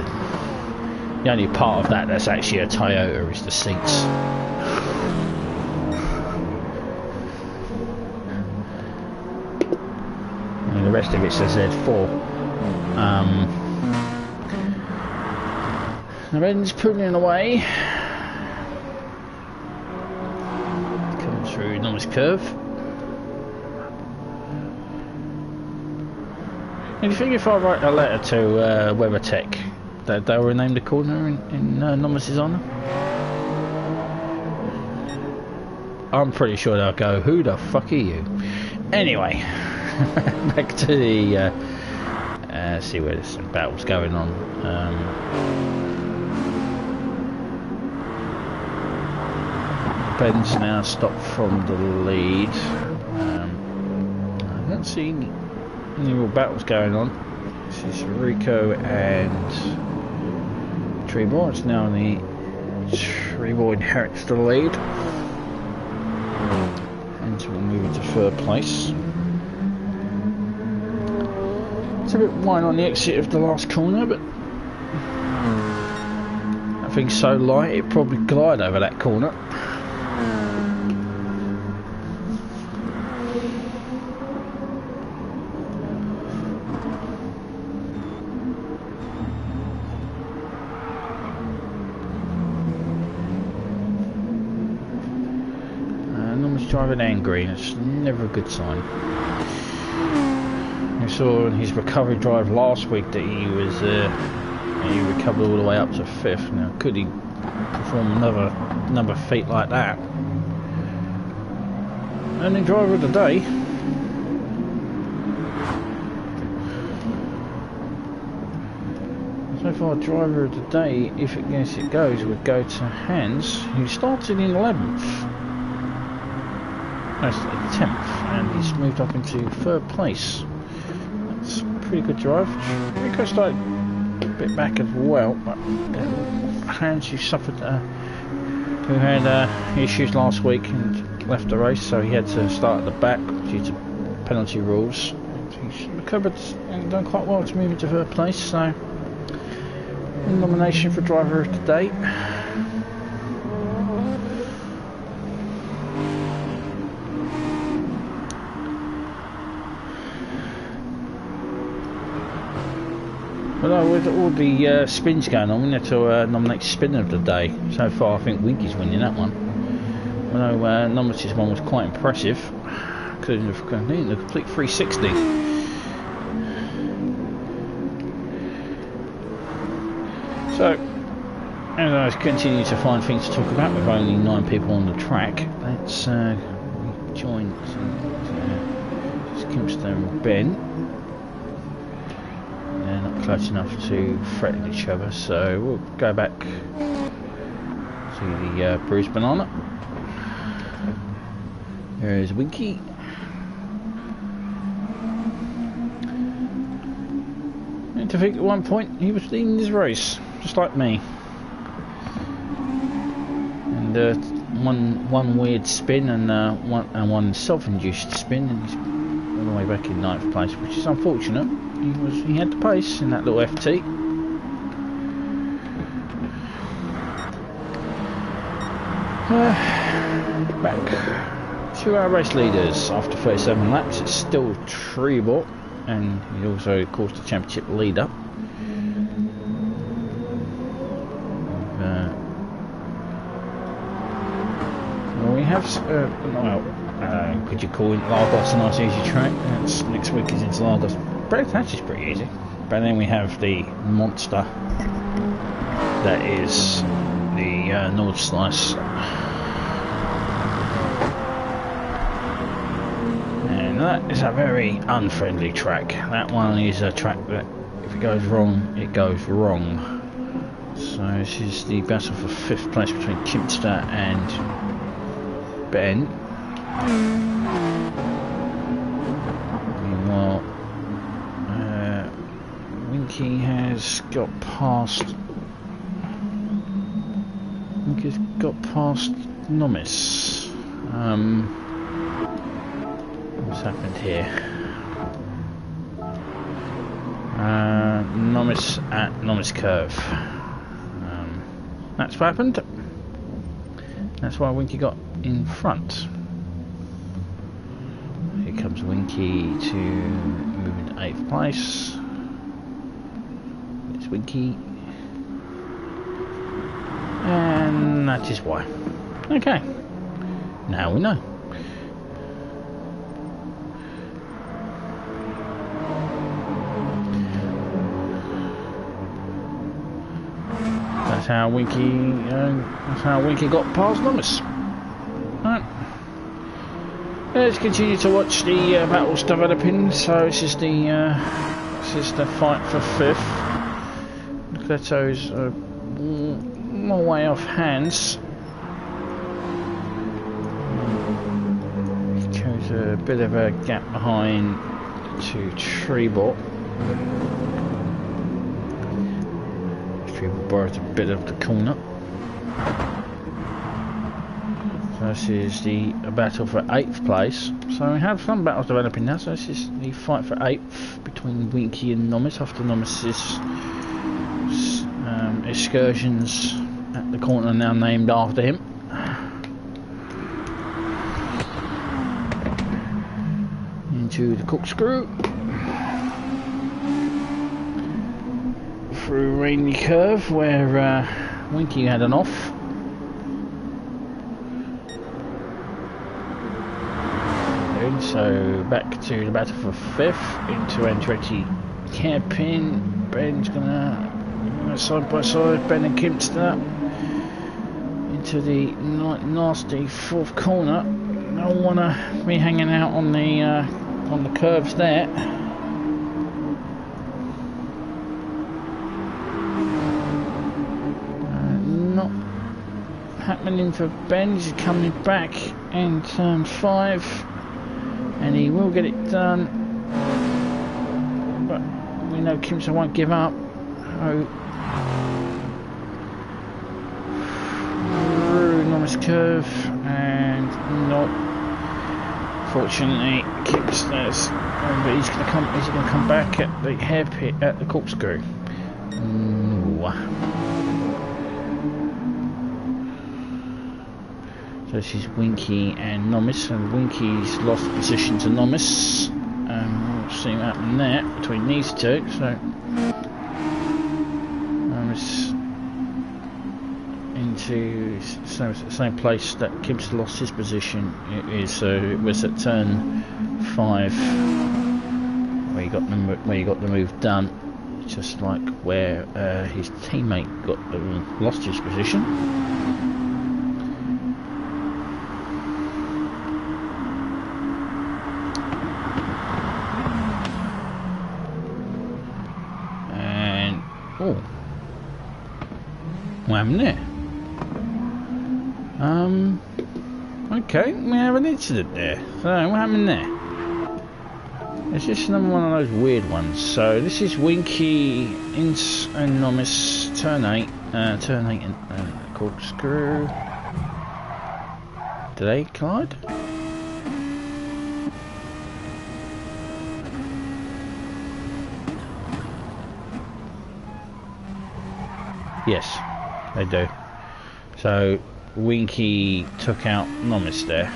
the only part of that that's actually a Toyota is the seats. the rest of it's a Z4. The end's pulling away. Coming through nice curve. Do you think if I write a letter to WeatherTech that they'll rename the corner in Nomis's honour? I'm pretty sure they'll go, who the fuck are you? Anyway, back to the see where this battle's going on. Ben's now stopped from the lead. I don't see any real battles going on. This is Rico and Trebor. It's now the Trebor inherits the lead. And we'll move into third place. It's a bit wide on the exit of the last corner, but that thing's so light it probably glide over that corner. Driving angry, and it's never a good sign. We saw in his recovery drive last week that he was he recovered all the way up to 5th. Now, could he perform another feat like that? Only driver of the day. So far, driver of the day, if it goes, would go to Hans, who started in 11th. That's 10th, and he's moved up into 3rd place. That's a pretty good drive. Rico started a bit back as well, but Hans, who suffered, who had issues last week and left the race, so he had to start at the back due to penalty rules. He's recovered and done quite well to move into 3rd place, so in nomination for driver of the day. Well, with all the spins going on, we need to nominate spinner of the day. So far, I think Winky's winning that one. Although Nomis's one was quite impressive, including the complete 360. So, as I continue to find things to talk about with only 9 people on the track, let's join Kimster and Ben. They're not close enough to threaten each other, so we'll go back to the bruised banana. There is Winky. And to think at one point he was leading this race, just like me. And one weird spin and one self-induced spin, and he's all the way back in 9th place, which is unfortunate. He had the pace in that little FT. Back to our race leaders after 37 laps. It's still Trebor, and he's also, of course, the championship leader. Well, we have could you call it Lagos a nice easy track? Next week is into Lagos. That's just pretty easy. But then we have the monster that is the North Slice, and that is a very unfriendly track. That one is a track that if it goes wrong, it goes wrong. So this is the battle for 5th place between Kimster and Ben. Meanwhile, Winky has got past. Winky's got past Nomis. What's happened here? Nomis at Nomis curve. That's what happened. That's why Winky got in front. Here comes Winky to move 8th place. It's Winky. And that is why. Okay. Now we know. That's how Winky got past Thomas. Right. Let's continue to watch the battles developing. So this is the fight for 5th. Nocleto's a long way off hands. There's a bit of a gap behind to Trebor. Trebor borrowed a bit of the corner. So this is the battle for 8th place. So we have some battles developing now. So this is the fight for 8th between Winky and Nomis after Nomis's excursions at the corner now named after him. Into the corkscrew. Through Rainy Curve where Winky had an off. So back to the battle for 5th into N20 hairpin. Ben's gonna side by side, Ben and Kimster into the nasty 4th corner. Don't wanna be hanging out on the curves there. Not happening for Ben. He's coming back in turn 5. And he will get it done, but we know Kimster won't give up. Oh, through enormous curve, and not. Fortunately, Kimster's. But he's going to come. Is he going to come back at the hairpin at the corkscrew? So this is Winky and Nomis, and Winky's lost position to Nomis. We'll see what happened there between these two. So Nomis into the same place that Kimster lost his position. It was at turn 5 where he got the move done, just like where his teammate lost his position. Oh, what happened there? Okay, we have an incident there. So, what happened there? It's just another one of those weird ones. So, this is Winky and Nomis, turn 8 and corkscrew. Did they collide? Yes, they do. So Winky took out Nomis there.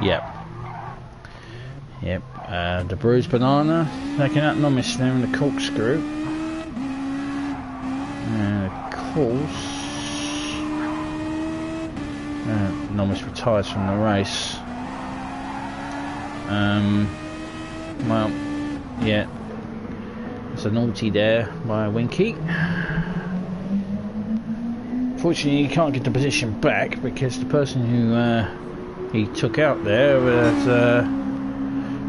Yep. The bruised banana taking out Nomis there in the corkscrew. And of course, Nomis retires from the race. Well, yeah, it's a naughty there by Winky. Fortunately, he can't get the position back because the person who he took out there has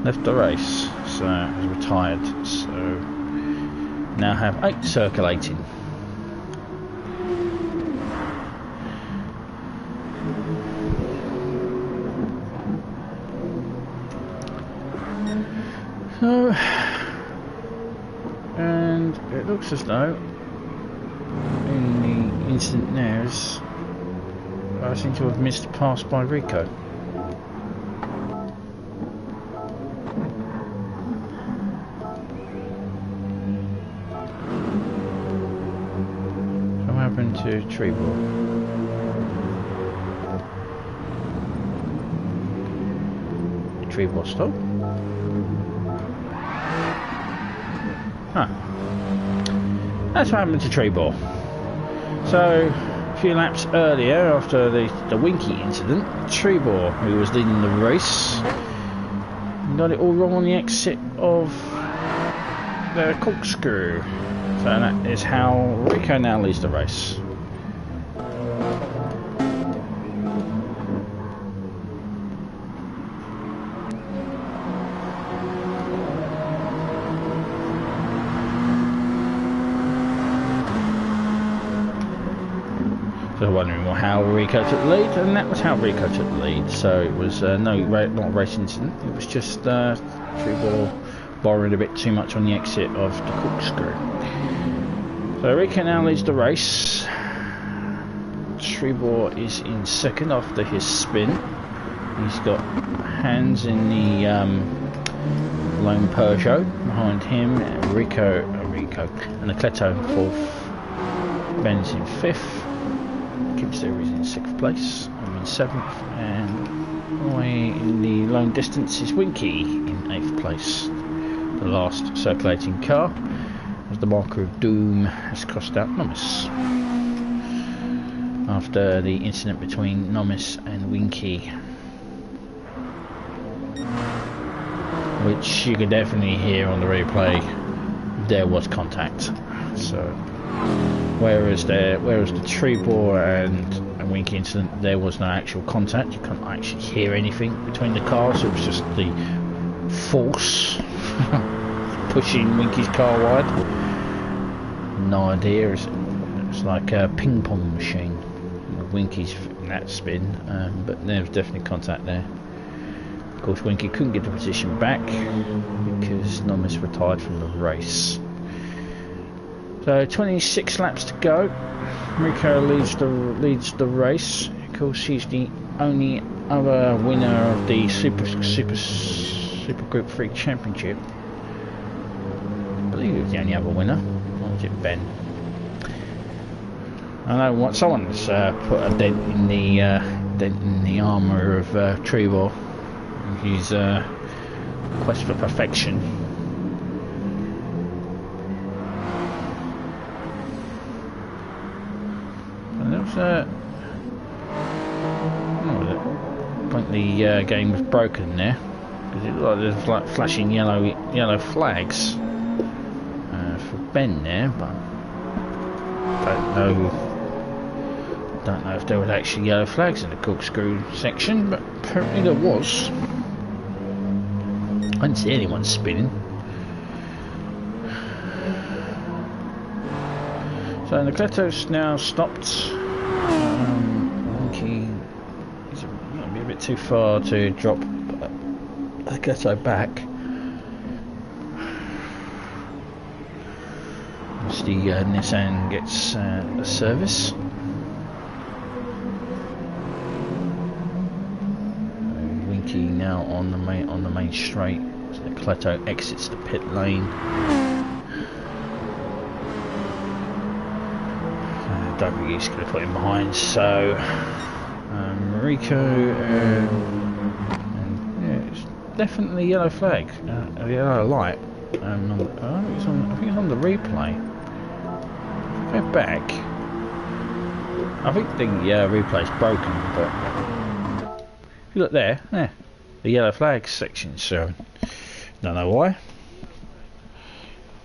left the race, so has retired. So now have 8 circulating. So, and it looks as though in the incident now I seem to have missed a pass by Rico. So what happened to to Trebor. Trebor stop. Huh. That's what happened to Trebor. So, a few laps earlier, after the Winky incident, Trebor, who was leading the race, got it all wrong on the exit of the corkscrew. So that is how Rico now leads the race. So wondering how Rico took the lead, and that was how Rico took the lead. So it was not a race incident, it was just Trebor borrowed a bit too much on the exit of the corkscrew. So Rico now leads the race. Trebor is in second after his spin. He's got Hans in the lone Peugeot behind him, Rico and Nocleto in fourth. Ben's in fifth. Kipster is in sixth place. I'm in seventh, and away in the lone distance is Winky in eighth place. The last circulating car, as the marker of doom has crossed out Nomis after the incident between Nomis and Winky, which you can definitely hear on the replay. There was contact. So whereas the Trebor and Winky incident, there was no actual contact. You couldn't actually hear anything between the cars. It was just the force pushing Winky's car wide. No idea. It's like a ping pong machine. Winky's in that spin, but there was definitely contact there. Of course, Winky couldn't get the position back because Nomis retired from the race. So 26 laps to go. Rico leads the race. Of course, he's the only other winner of the Super Group 3 Championship. I believe he was the only other winner. Or was it Ben? I know someone's put a dent in the armour of Trebor. His quest for perfection. And there was the game was broken there because it looked like there was like flashing yellow flags for Ben there, but don't know if there were actually yellow flags in the corkscrew section, but apparently there was. I didn't see anyone spinning. So Nocleto's now stopped. Winky is might be a bit too far to drop Nocleto back. As the Nissan gets a service. Winky now on the main straight. So Nocleto exits the pit lane. WE's going to put him behind, so Rico and yeah, it's definitely yellow flag, a yellow light. I think it's on the replay. Go back. I think the replay's broken, but if you look there, the yellow flag section shown. Don't know why.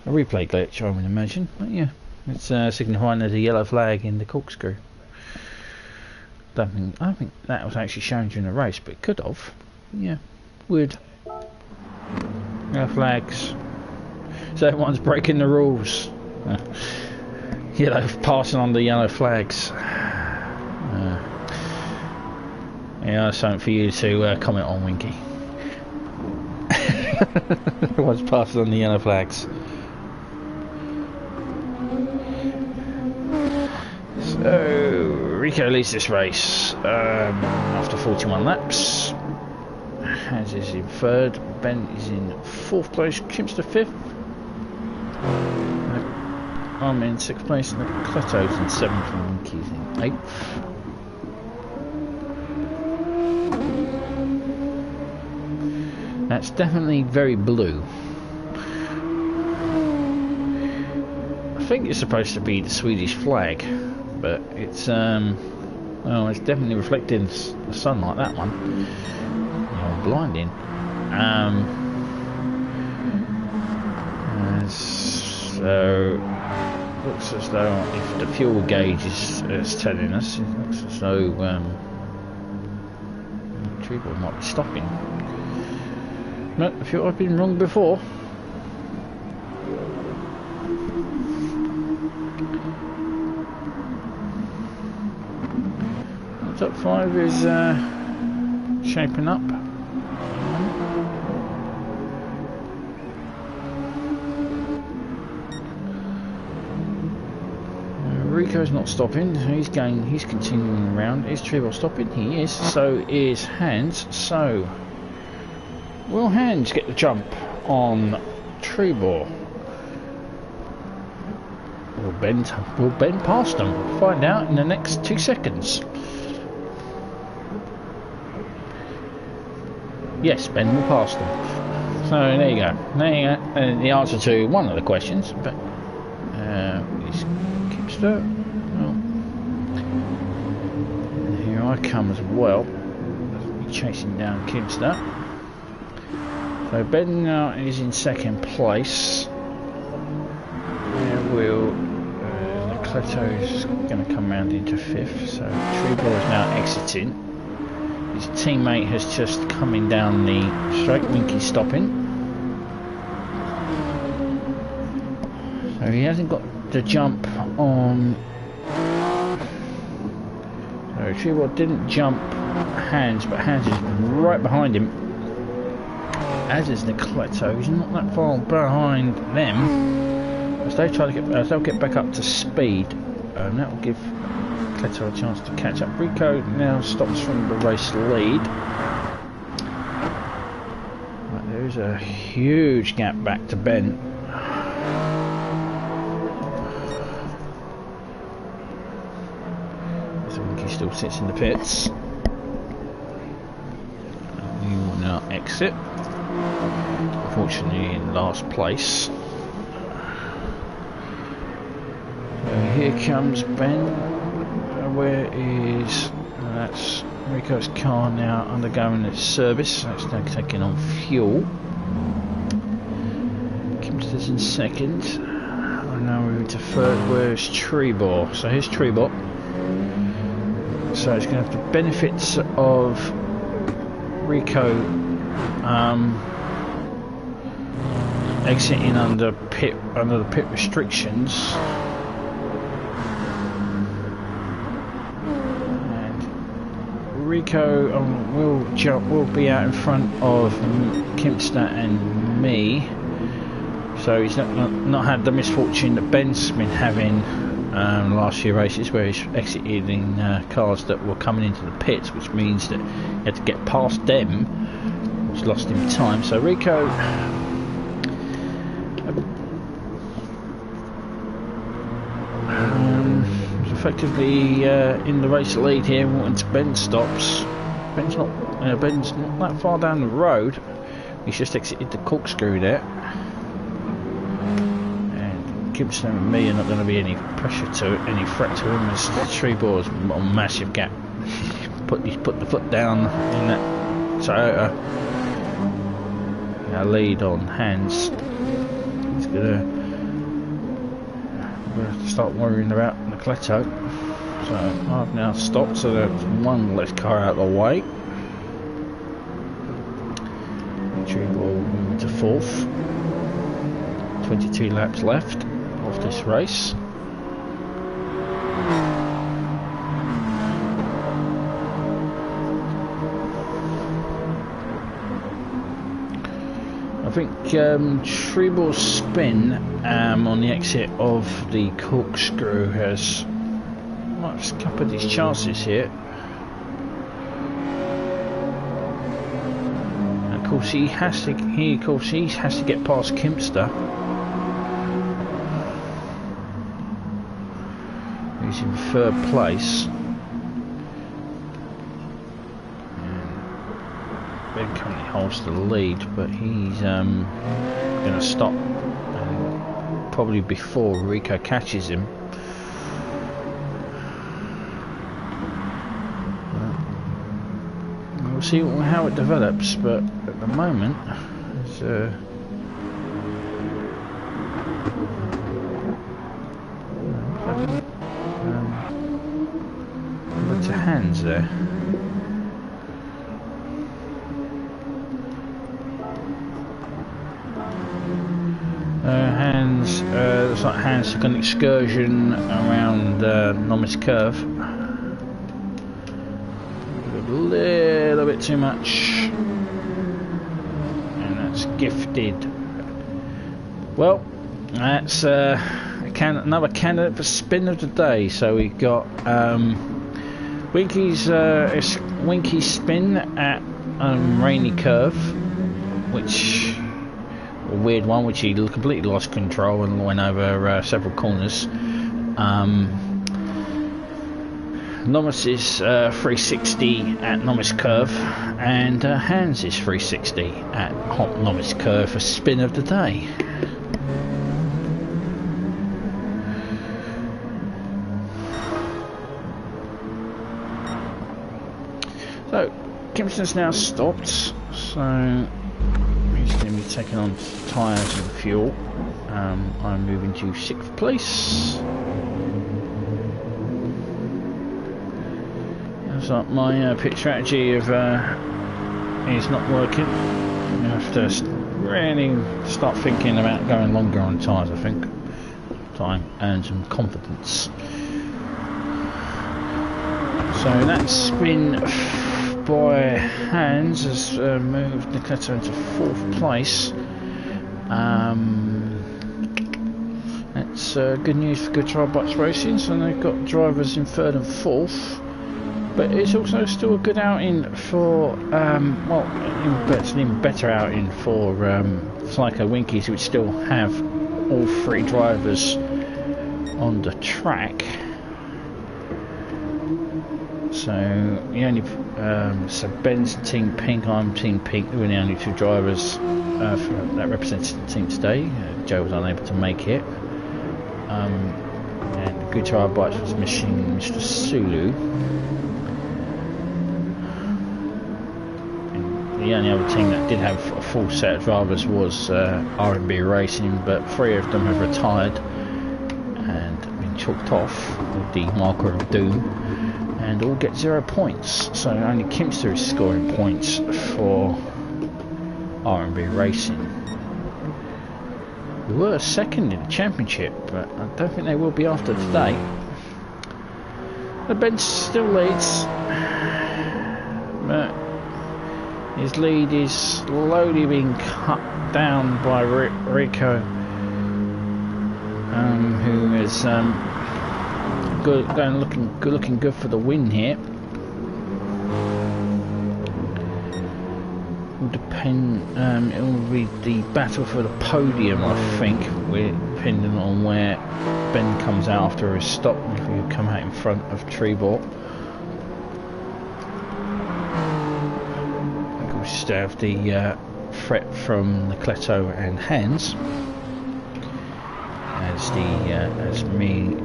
A replay glitch, I would imagine, but yeah. It's signifying there's a yellow flag in the corkscrew. I don't think that was actually shown during the race, but it could have. Yeah, weird. Yellow flags. So everyone's breaking the rules. Passing on the yellow flags. Yeah, something for you to comment on, Winky. Everyone's passing on the yellow flags. So Rico leads this race after 41 laps. Hans is in third, Ben is in fourth place, Kimster fifth. I'm in 6th place, and Nocleto's in 7th, and Winky's in 8th. That's definitely very blue. I think it's supposed to be the Swedish flag, but it's well, it's definitely reflecting the sunlight, that one. Oh, blinding. So looks as though if the fuel gauge is telling us, it looks as though Trebor might be stopping. No, I feel I've been wrong before. Top 5 is shaping up. Rico's not stopping. He's continuing around. Is Trebor stopping? He is. So is Hans. So will Hans get the jump on Trebor? Will Ben pass them? We'll find out in the next 2 seconds. Yes, Ben will pass them. So there you go. And the answer to one of the questions. But is Kipster. Well, here I come as well. Chasing down Kipster. So Ben is in 2nd place. Nocleto is going to come round into 5th. So Trebor is now exiting. His teammate has just coming down the straight. Winky stopping. So he hasn't got the jump on. So Trebor didn't jump Hans, but Hans is right behind him. As is Nocleto. He's not that far behind them. As they try to get, they'll get back up to speed, and that will give Nocleto a chance to catch up. Rico now stops from the race lead. Right, there is a huge gap back to Ben. So Winky still sits in the pits. He will now exit. Unfortunately, in last place. So here comes Ben. Where is that's Rico's car now undergoing its service. That's now taking on fuel. Kimster's in 2nd. And now we're moving to 3rd. Where's Trebor? So here's Trebor. So it's going to have the benefits of Rico exiting under the pit restrictions. Rico will be out in front of Kimster and me, so he's not had the misfortune that Ben's been having last few races, where he's exited in cars that were coming into the pits, which means that he had to get past them, which lost him time. So Rico effectively in the race lead here once Ben stops. Ben's not that far down the road. He's just exited the corkscrew there. And Kimster and me are not going to be any pressure to it, any threat to him, as Trebor's got a massive gap. He's put the foot down in that Toyota. Now lead on Hans. He's going to start worrying about Nocleto. So I've now stopped, so there's one left car out of the way. Trebor moving to 4th. 22 laps left of this race. I think Trebor's spin on the exit of the corkscrew has scuppered his chances here. And of course he has to get past Kimster. third place. Ben currently holds the lead, but he's going to stop probably before Rico catches him. We'll see how it develops, but at the moment it's to hands there. Hands, looks like Hands took an excursion around Nomis Curve. A little bit too much, and that's gifted. Well, that's another candidate for spin of the day. So we got Winky's spin at Rainy Curve, which a weird one, which he completely lost control and went over several corners. Nomis's 360 at Nomis Curve, and Hans' 360 at Hot Nomis Curve for spin of the day. So Kimpston's now stopped, so he's going to be taking on tyres and fuel. I'm moving to 6th place. Looks like my pit strategy is not working. I have to really start thinking about going longer on tyres, I think. Time and some confidence. So that spin by Hans has moved Nocleto into 4th place. That's good news for Arbeits Racing, so they've got drivers in 3rd and 4th. But it's also still a good outing for, well, it's an even better outing for Psycho Winkies, which still have all 3 drivers on the track. So so Ben's Team Pink, I'm Team Pink. We're the only 2 drivers that represented the team today. Joe was unable to make it, and Gute Arbeits was missing Mr. Sulu. And the only other team that did have a full set of drivers was RMB Racing, but 3 of them have retired and been chalked off with the marker of doom, and all get 0 points. So only Kimpster is scoring points for RMB Racing. We were 2nd in the championship, but I don't think they will be after today. The bench still leads, but his lead is slowly being cut down by Rico, who is looking good for the win here. Will depend. It will be the battle for the podium, I think. We're depending on where Ben comes out after his stop. If we come out in front of Trebor, we still have the threat from Nocleto and Hans, as me.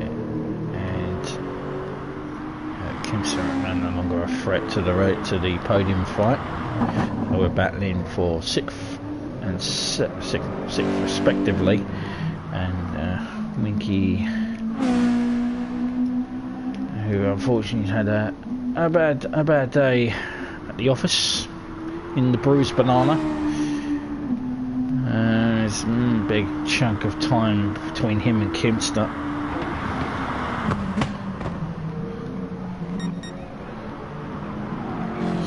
Kimpster are no longer a threat to the podium fight. So we're battling for 6th and 6th respectively, and Winky, who unfortunately had a bad day at the office in the bruised banana. There's a big chunk of time between him and Kimpster.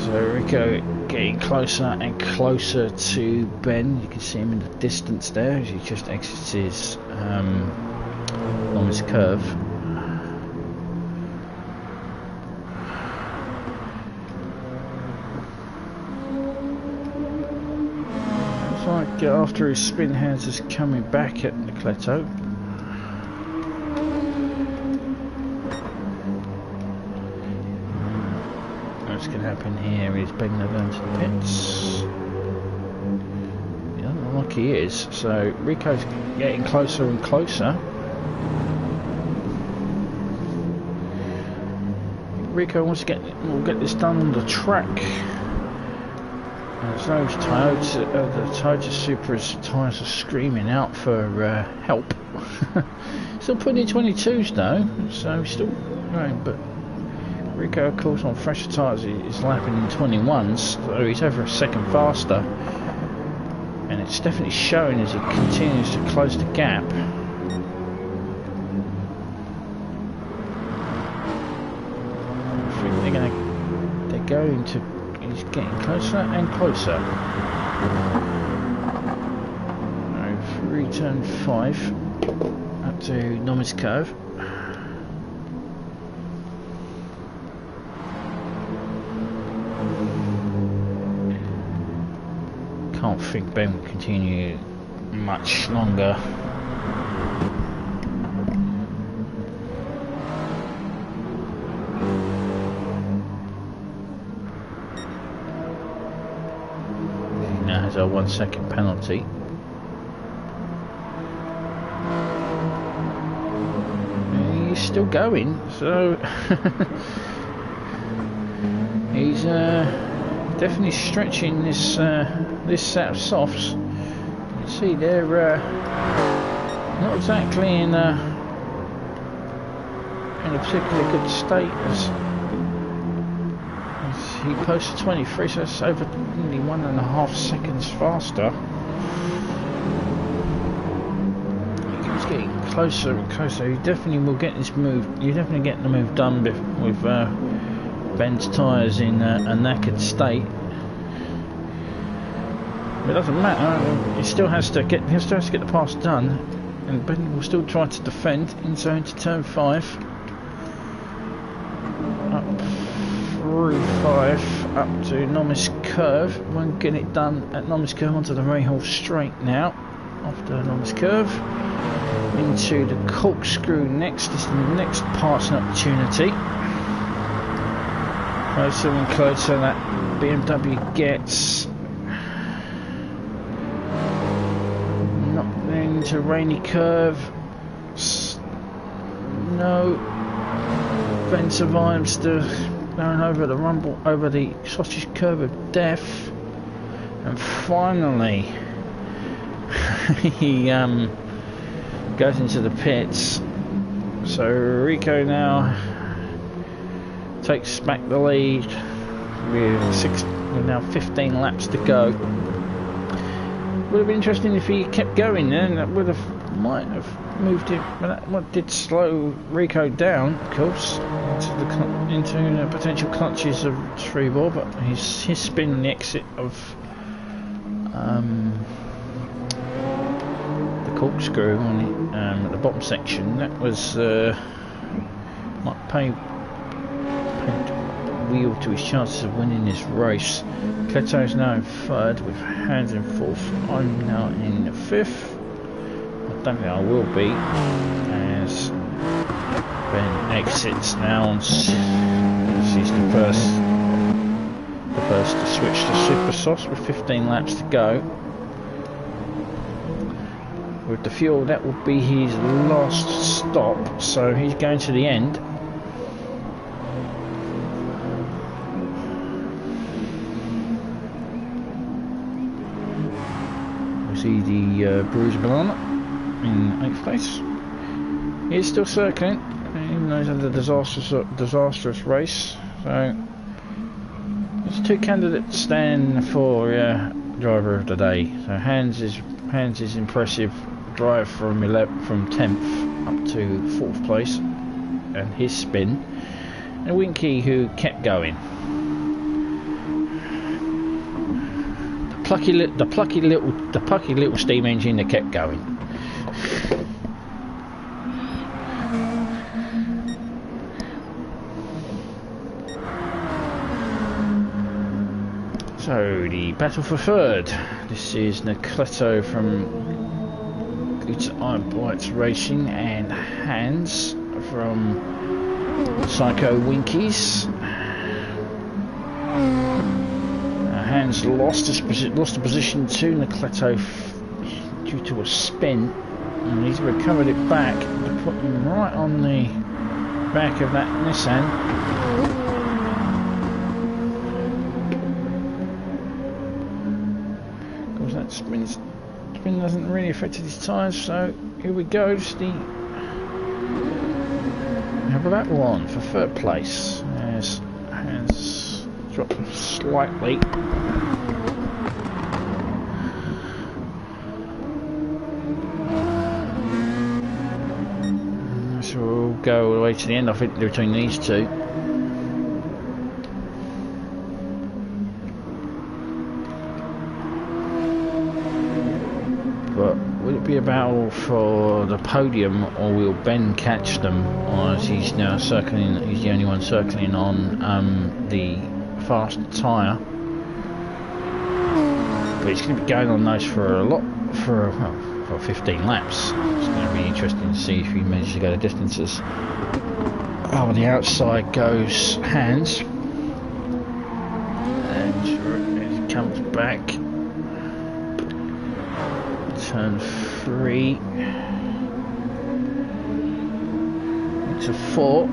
So Rico getting closer and closer to Ben. You can see him in the distance there as he just exits his Nomis Curve. Looks like after his spin, Hans is coming back at Nocleto. happen here is Ben going to the pits. He doesn't look like he is, so Rico's getting closer and closer. Rico wants to will get this done on the track. As those the Toyota Supra's tyres are screaming out for help. Still putting in 22s though, so still going, but Rico of course on fresher tyres is lapping in 21s, so he's over a second faster, and it's definitely showing as he continues to close the gap. I think they're going to, he's getting closer and closer. Through turn 5 up to Nomis Curve. Can't think Ben will continue much longer. He now has a 1 second penalty. He's still going, so he's definitely stretching this this set of softs. You can see they're not exactly in a particularly good state as he posted 23, so it's over nearly 1.5 seconds faster. He keeps getting closer and closer. He definitely will get this move. You're definitely getting the move done with Ben's tyres in a knackered state. It doesn't matter. He still has to get the pass done, and Ben will still try to defend into turn 5. Up through 5 up to Nomis Curve. Won't get it done at Nomis Curve, onto the Rahal Straight now. After Nomis Curve into the corkscrew next. This is the next passing opportunity. Closer and closer that BMW gets. Into Rainy Curve. No. Ben survives the going over the rumble, over the sausage curve of death, and finally he goes into the pits. So Rico now takes back the lead with now 15 laps to go. Would have been interesting if he kept going then. That might have moved him, but that did slow Rico down, of course, into the potential clutches of Trebor. But his spin on the exit of the corkscrew on the bottom section, that was might pay wheel to his chances of winning this race. Nocleto's now in 3rd with Hands in 4th. I'm now in 5th. I don't think I will be, as Ben exits now. He's the first to switch to Super Sauce with 15 laps to go. With the fuel, that will be his last stop, so he's going to the end. See the Bruised Banana in 8th place. He's still circling, even though he's had a disastrous race. So there's 2 candidates stand for driver of the day. So Hans is impressive drive from 10th up to 4th place, and his spin, and Winky, who kept going. The plucky little steam engine that kept going. So the battle for 3rd. This is Nocleto from Gute Arbeits Racing and Hans from Psycho Winkies. Hans lost the position to Nocleto due to a spin, and he's recovered it back to put him right on the back of that Nissan. Because that spin hasn't really affected his tyres, so here we go. Have a battle on for third place. Has dropped slightly. So we'll go all the way to the end, I think, between these two. But will it be a battle for the podium, or will Ben catch them? Or as he's now circling, he's the only one circling on the fast tyre. But he's going to be going on those for for 15 laps. It's going to be interesting to see if he manages to go the distances. Oh, the outside goes Hans, and he comes back. Turn 3 into 4.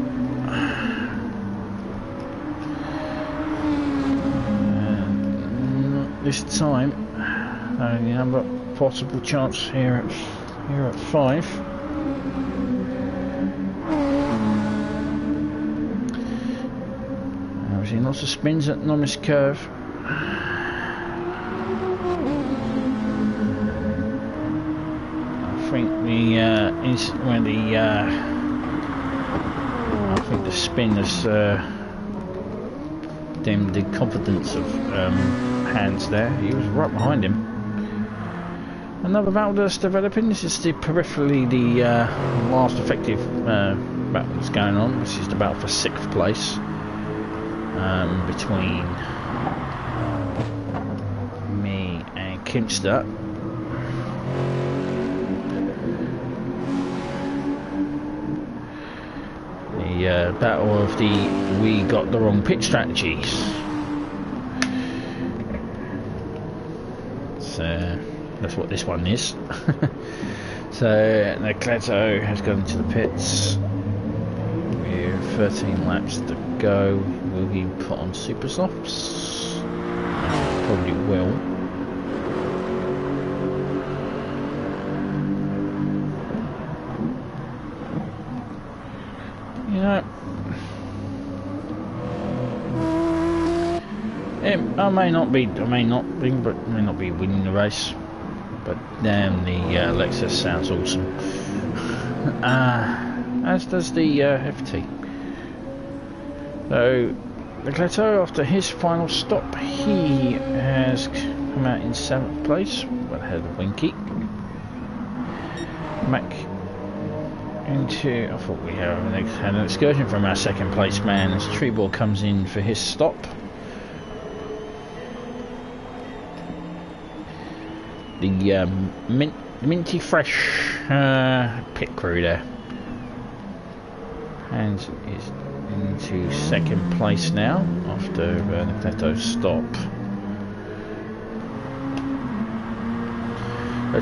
This time, only another possible chance here at 5. We've seen lots of spins at Nomis Curve. I think the spin has dimmed the confidence of Hans there. He was right behind him. Another battle that's developing. This is peripherally the last effective battle that's going on. This is the battle for 6th place between me and Kimster. The battle of we got the wrong pit strategies. So that's what this one is. So Nocleto has gone into the pits with 13 laps to go. Will he put on super softs? Probably will. You know, I may not be winning the race, but damn, the Lexus sounds awesome. As does the FT. So Nocleto, after his final stop, he has come out in 7th place, well ahead of Winky. Mac into, I thought we had an excursion from our 2nd place man as Trebor comes in for his stop. The minty fresh pit crew there, and is into 2nd place now after Nocleto's stop.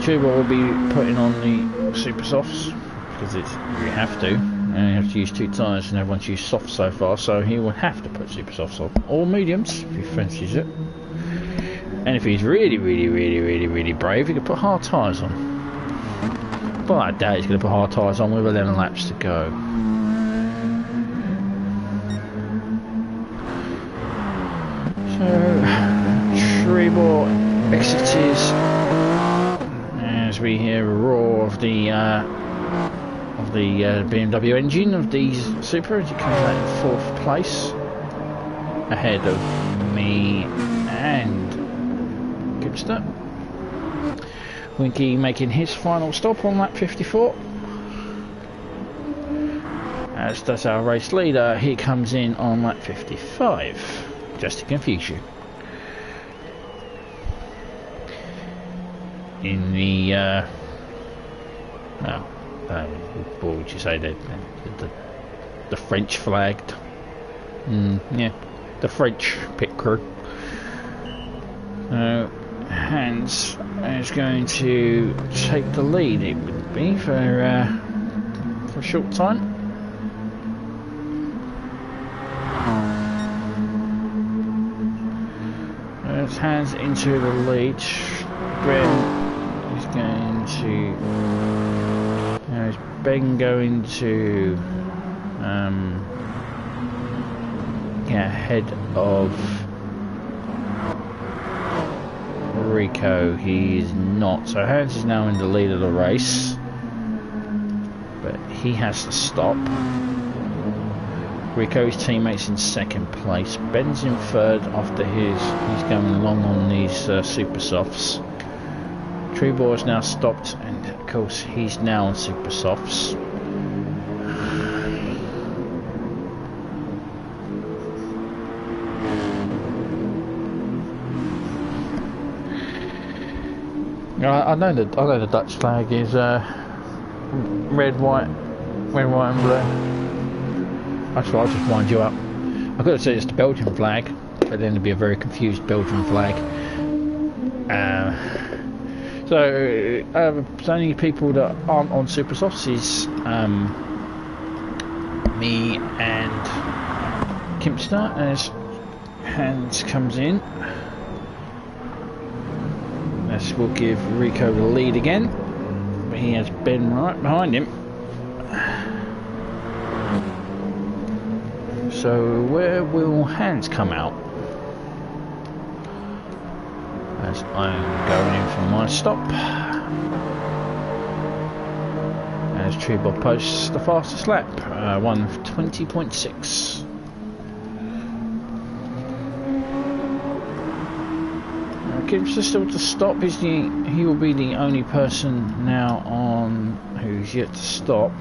Trebor will be putting on the super softs because we have to, and you have to use 2 tyres, and everyone's used softs so far, so he will have to put super softs on, or mediums if he fancies it. And if he's really brave, he can put hard tyres on. But I doubt he's going to put hard tyres on with 11 laps to go. So Trebor exits as we hear a roar of the BMW engine of the Supra as it comes out in 4th place, ahead of me and Gipster. Winky making his final stop on lap 54. As does our race leader, he comes in on lap 55, just to confuse you. In the what would you say, the French flagged, yeah, the French pit crew. So Hans is going to take the lead, it would be, for a short time. There's Hans into the lead. Ben is going to... There's Ben going to get ahead of Rico. He is not. So Hans is now in the lead of the race, but he has to stop. Rico's teammates in second place. Ben's in third after he's going along on these super softs. Trebor's now stopped, and of course he's now on super softs. I know the Dutch flag is red, white, and blue. Actually, I'll just wind you up. I could have said it's the Belgian flag, but then it'd be a very confused Belgian flag. So the only people that aren't on super softs is me and Kimster as Hans comes in. This will give Rico the lead again, but he has Ben right behind him. So where will Hans come out? As I'm going in for my stop. As Trebor posts the fastest lap, 1:20.6. Gives us still to stop. He will be the only person now on who's yet to stop.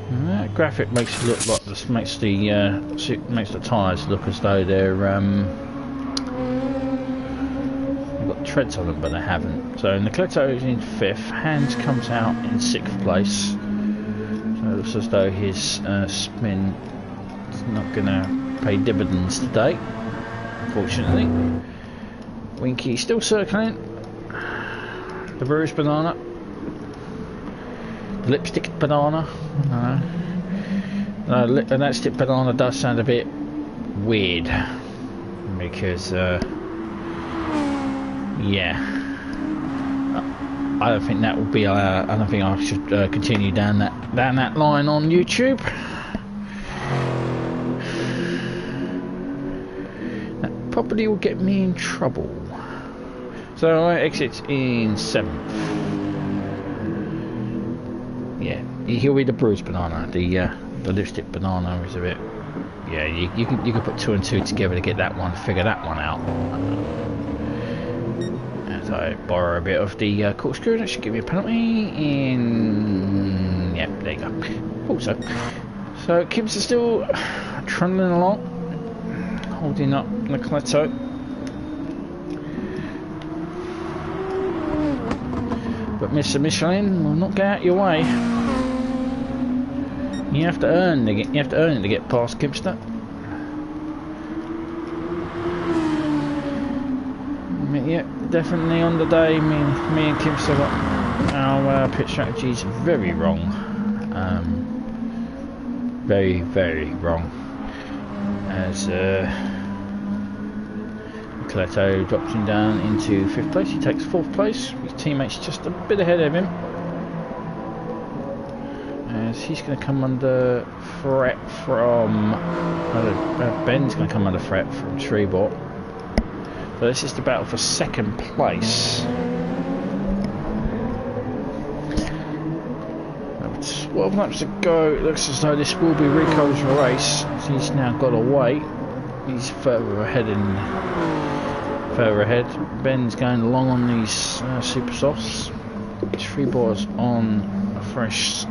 And that graphic makes it look like this makes the tyres look as though they're they've got treads on them, but they haven't. So Nocleto is in fifth. Hans comes out in sixth place. So it looks as though his spin not gonna pay dividends today, unfortunately. Winky still circling. The bruised banana. The lipstick banana. And that lipstick banana does sound a bit weird because yeah, I don't think that would be I don't think I should continue down that line on YouTube. Probably will get me in trouble. So I exit in 7th. Yeah, he'll be the bruised banana. The lipstick banana is a bit. Yeah, you can put 2 and 2 together to get that one, figure that one out. As I borrow a bit of the corkscrew, that should give me a penalty. In yeah, there you go. Also, so Kibbs is still trundling along. Holding up Nocleto. But Mr. Michelin will not get out your way. You have to earn it to get past Kimster. Yeah, definitely on the day me and Kimster got our pit strategies very wrong. Very, very wrong. As Nocleto drops him down into 5th place. He takes 4th place. His teammate's just a bit ahead of him. As he's going to come under threat from... Ben's going to come under threat from Trebor. So this is the battle for 2nd place. 12 laps to go. It looks as though this will be Rico's race. He's now got away. He's further ahead. Ben's going along on these super softs. Trebor's on a fresh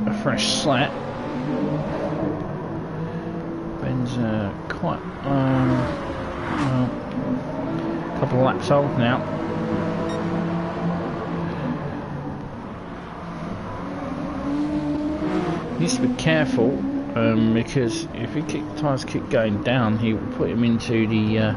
slat. Ben's quite a couple of laps old now. Needs to be careful because if he tyres keep going down, he will put him into the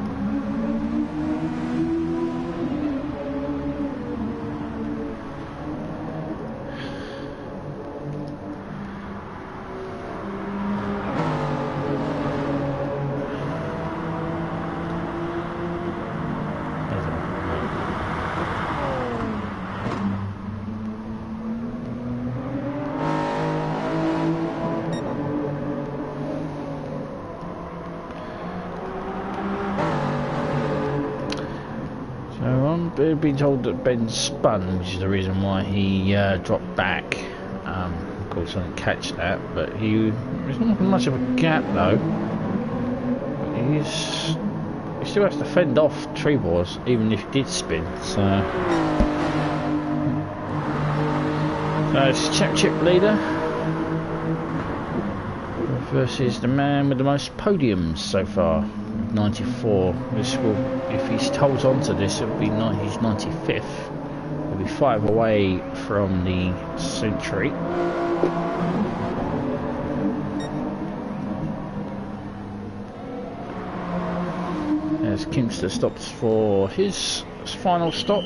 I've been told that Ben spun, which is the reason why he dropped back. Of course, I didn't catch that, but there's not much of a gap though. He still has to fend off Trebors, even if he did spin. So it's championship leader versus the man with the most podiums so far. 94. This will, if he holds on to this, it'll be his 95th. He'll be 5 away from the century. As Kimster stops for his final stop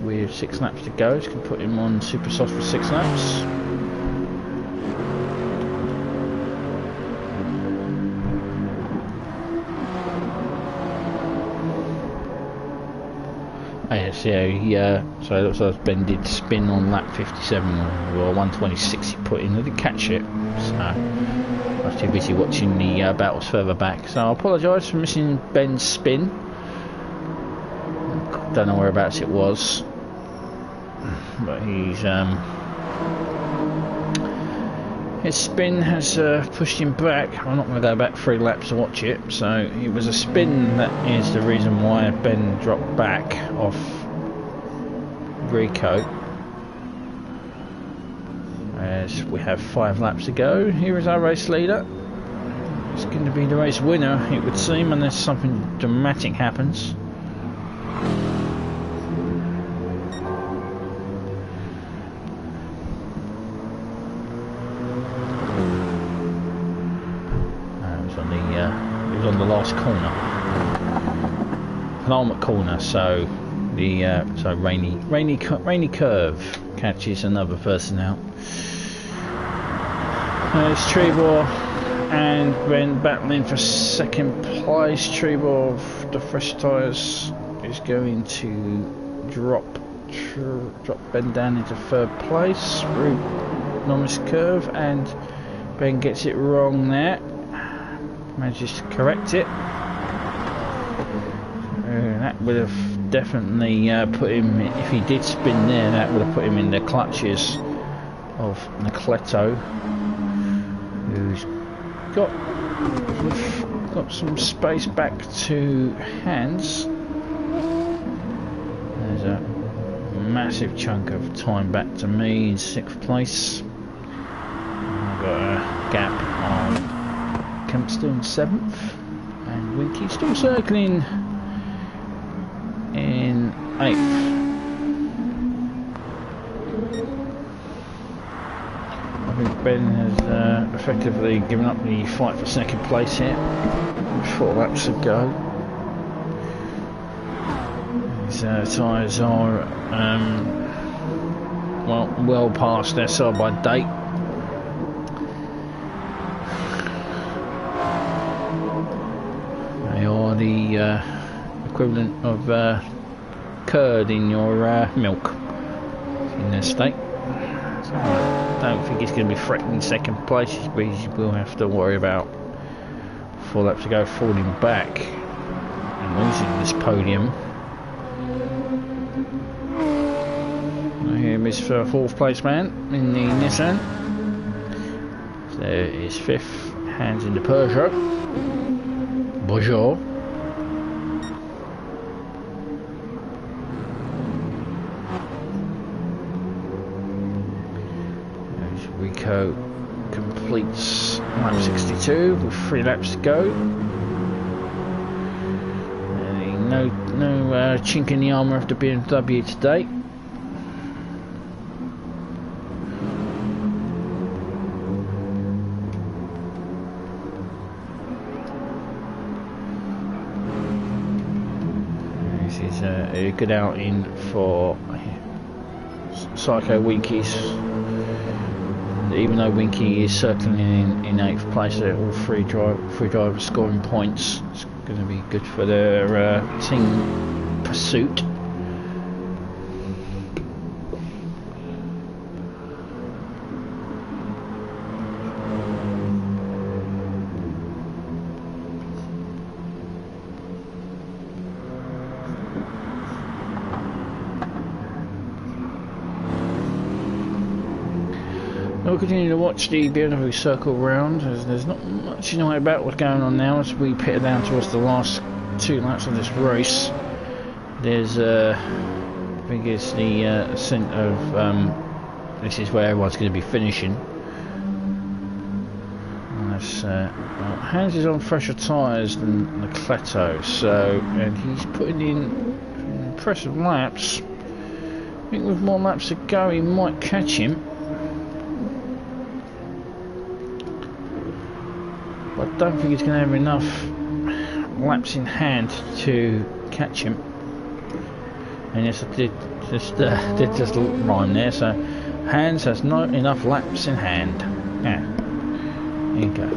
with 6 laps to go. It's going to put him on super soft for 6 laps. Yeah, so it looks like Ben did spin on lap 57 or 126 he put in. I didn't catch it, so I was too busy watching the battles further back. So I apologise for missing Ben's spin. Don't know whereabouts it was, but his spin has pushed him back. I'm not going to go back 3 laps to watch it. So it was a spin that is the reason why Ben dropped back off Rico. As we have 5 laps to go, here is our race leader. It's going to be the race winner, it would seem, unless something dramatic happens. It was on the last corner, penultimate corner, so the rainy curve catches another person out. There's Trebor and Ben battling for second place. Trebor of the fresh tyres is going to drop Ben down into 3rd place through enormous curve, and Ben gets it wrong there. Manages to correct it. That would have definitely put him, if he did spin there, that would have put him in the clutches of Nocleto, who's got some space back to hands. There's a massive chunk of time back to me in 6th place. I've got a gap on Kempster in 7th, and Winky still circling in 8th. I think Ben has effectively given up the fight for second place here. 4 laps to go. His tyres are well past their sell-by date. They are the equivalent of curd in your milk in their state. So I don't think he's going to be threatening second place, but he will have to worry about 4 laps to go, falling back and losing this podium. Here is for 4th place man in the Nissan. So there is 5th, hands in the Peugeot. Bonjour. As Rico completes lap 62 with 3 laps to go. No chink in the armour of the BMW today. A good outing for Psycho Winkies. Even though Winky is circling in 8th place, all three drivers scoring points. It's going to be good for their team pursuit. We'll continue to watch the BMW circle round, as there's not much to know about what's going on now as we pit down towards the last 2 laps of this race. There's I think it's the ascent of this is where everyone's going to be finishing. And that's, Hans is on fresher tyres than Nocleto, so, and he's putting in impressive laps. I think with more laps to go he might catch him. I don't think he's going to have enough laps in hand to catch him. And yes, I did just rhyme there. So Hans has not enough laps in hand. Yeah, there you go.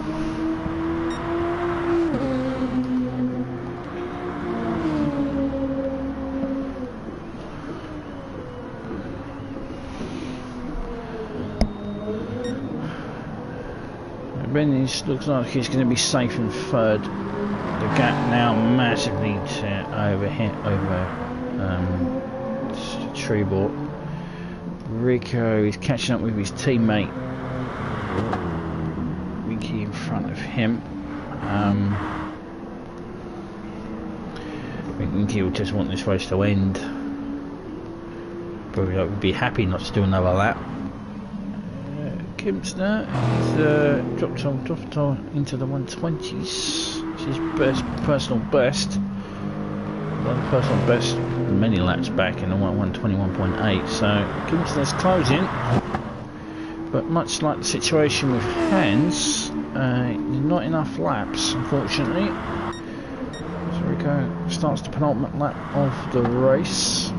Benny's looks like he's going to be safe in 3rd. The gap now massively over Trebor. Rico is catching up with his teammate Winky in front of him. I think Winky will just want this race to end. Probably would be happy not to do another lap. Kimster is dropped on into the 120s. It's his personal best. Personal best many laps back in the 121.8. So Kimster's closing, but much like the situation with Hans, not enough laps, unfortunately. So Rico starts the penultimate lap of the race.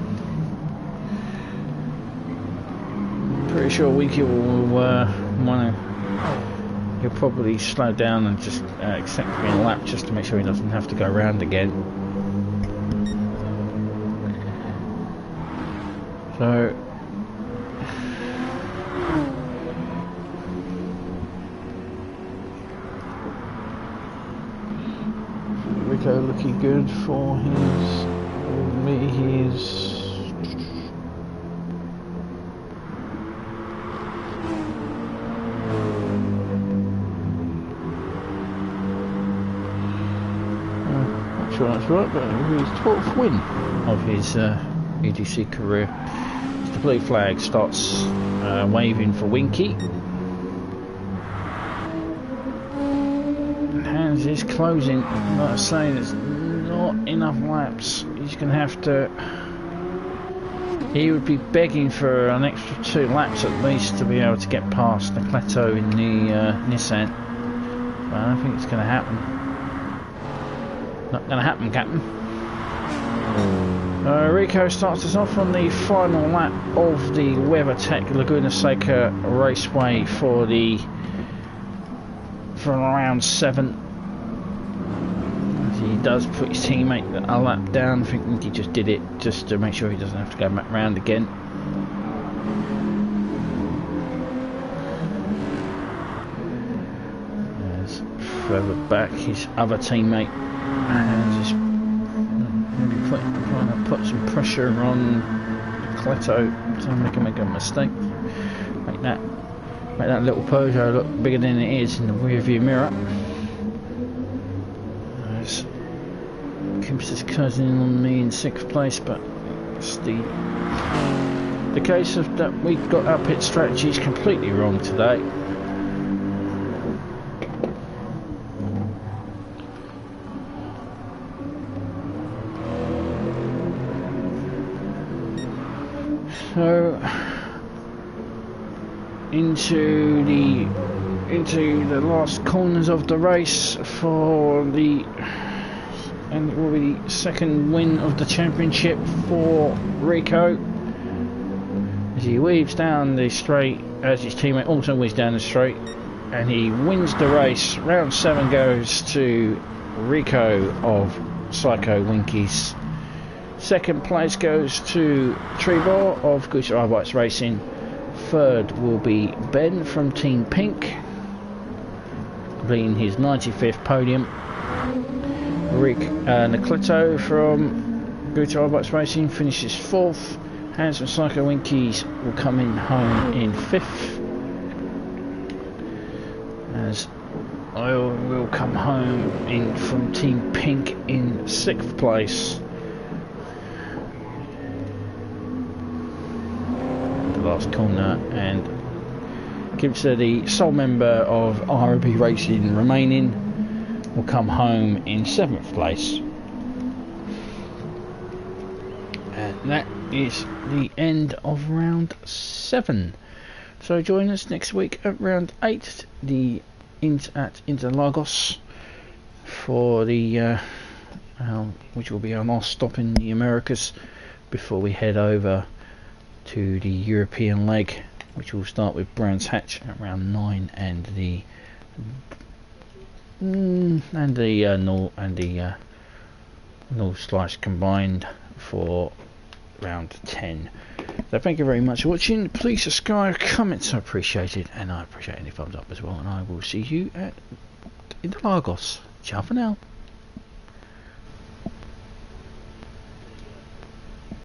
Pretty sure Winky will want to. He'll probably slow down and just accept being a lap just to make sure he doesn't have to go round again. So Rico looking good for his. That's right, but his 12th win of his EDC career. The blue flag starts waving for Winky. And Hans is closing. Like I say, there's not enough laps. He's going to have to. He would be begging for an extra 2 laps at least to be able to get past Nocleto in the Nissan. But I don't think it's going to happen. Not going to happen, Captain. Rico starts us off on the final lap of the WeatherTech Laguna Seca Raceway for round 7. As he does put his teammate a lap down. I think Winky just did it just to make sure he doesn't have to go back round again. There's further back his other teammate. And just trying to put some pressure on Nocleto so he can make a mistake. Make that little Peugeot look bigger than it is in the rear view mirror. Kimster's closing in on me in 6th place, but it's the case of that we got our pit strategies completely wrong today. So into the last corners of the race for the and it will be the second win of the championship for Rico as he weaves down the straight as his teammate also weaves down the straight, and he wins the race. Round 7 goes to Rico of Psycho Winkies. Second place goes to Trebor of Gute Arbeits Racing. Third will be Ben from Team Pink, completing his 95th podium. Nocleto from Gute Arbeits Racing finishes 4th. Hans from Psycho Winkies will come in home in 5th, as I will come home in from Team Pink in 6th place. The last corner, and Gute, the sole member of RMB Racing remaining, will come home in 7th place. And that is the end of round 7. So join us next week at round 8, at Interlagos, for the which will be our last stop in the Americas before we head over to the European leg, which will start with Brands Hatch at round 9 and the North Slice combined for round 10. So thank you very much for watching. Please subscribe, comments are appreciated, and I appreciate any thumbs up as well, and I will see you at Interlagos. Ciao for now.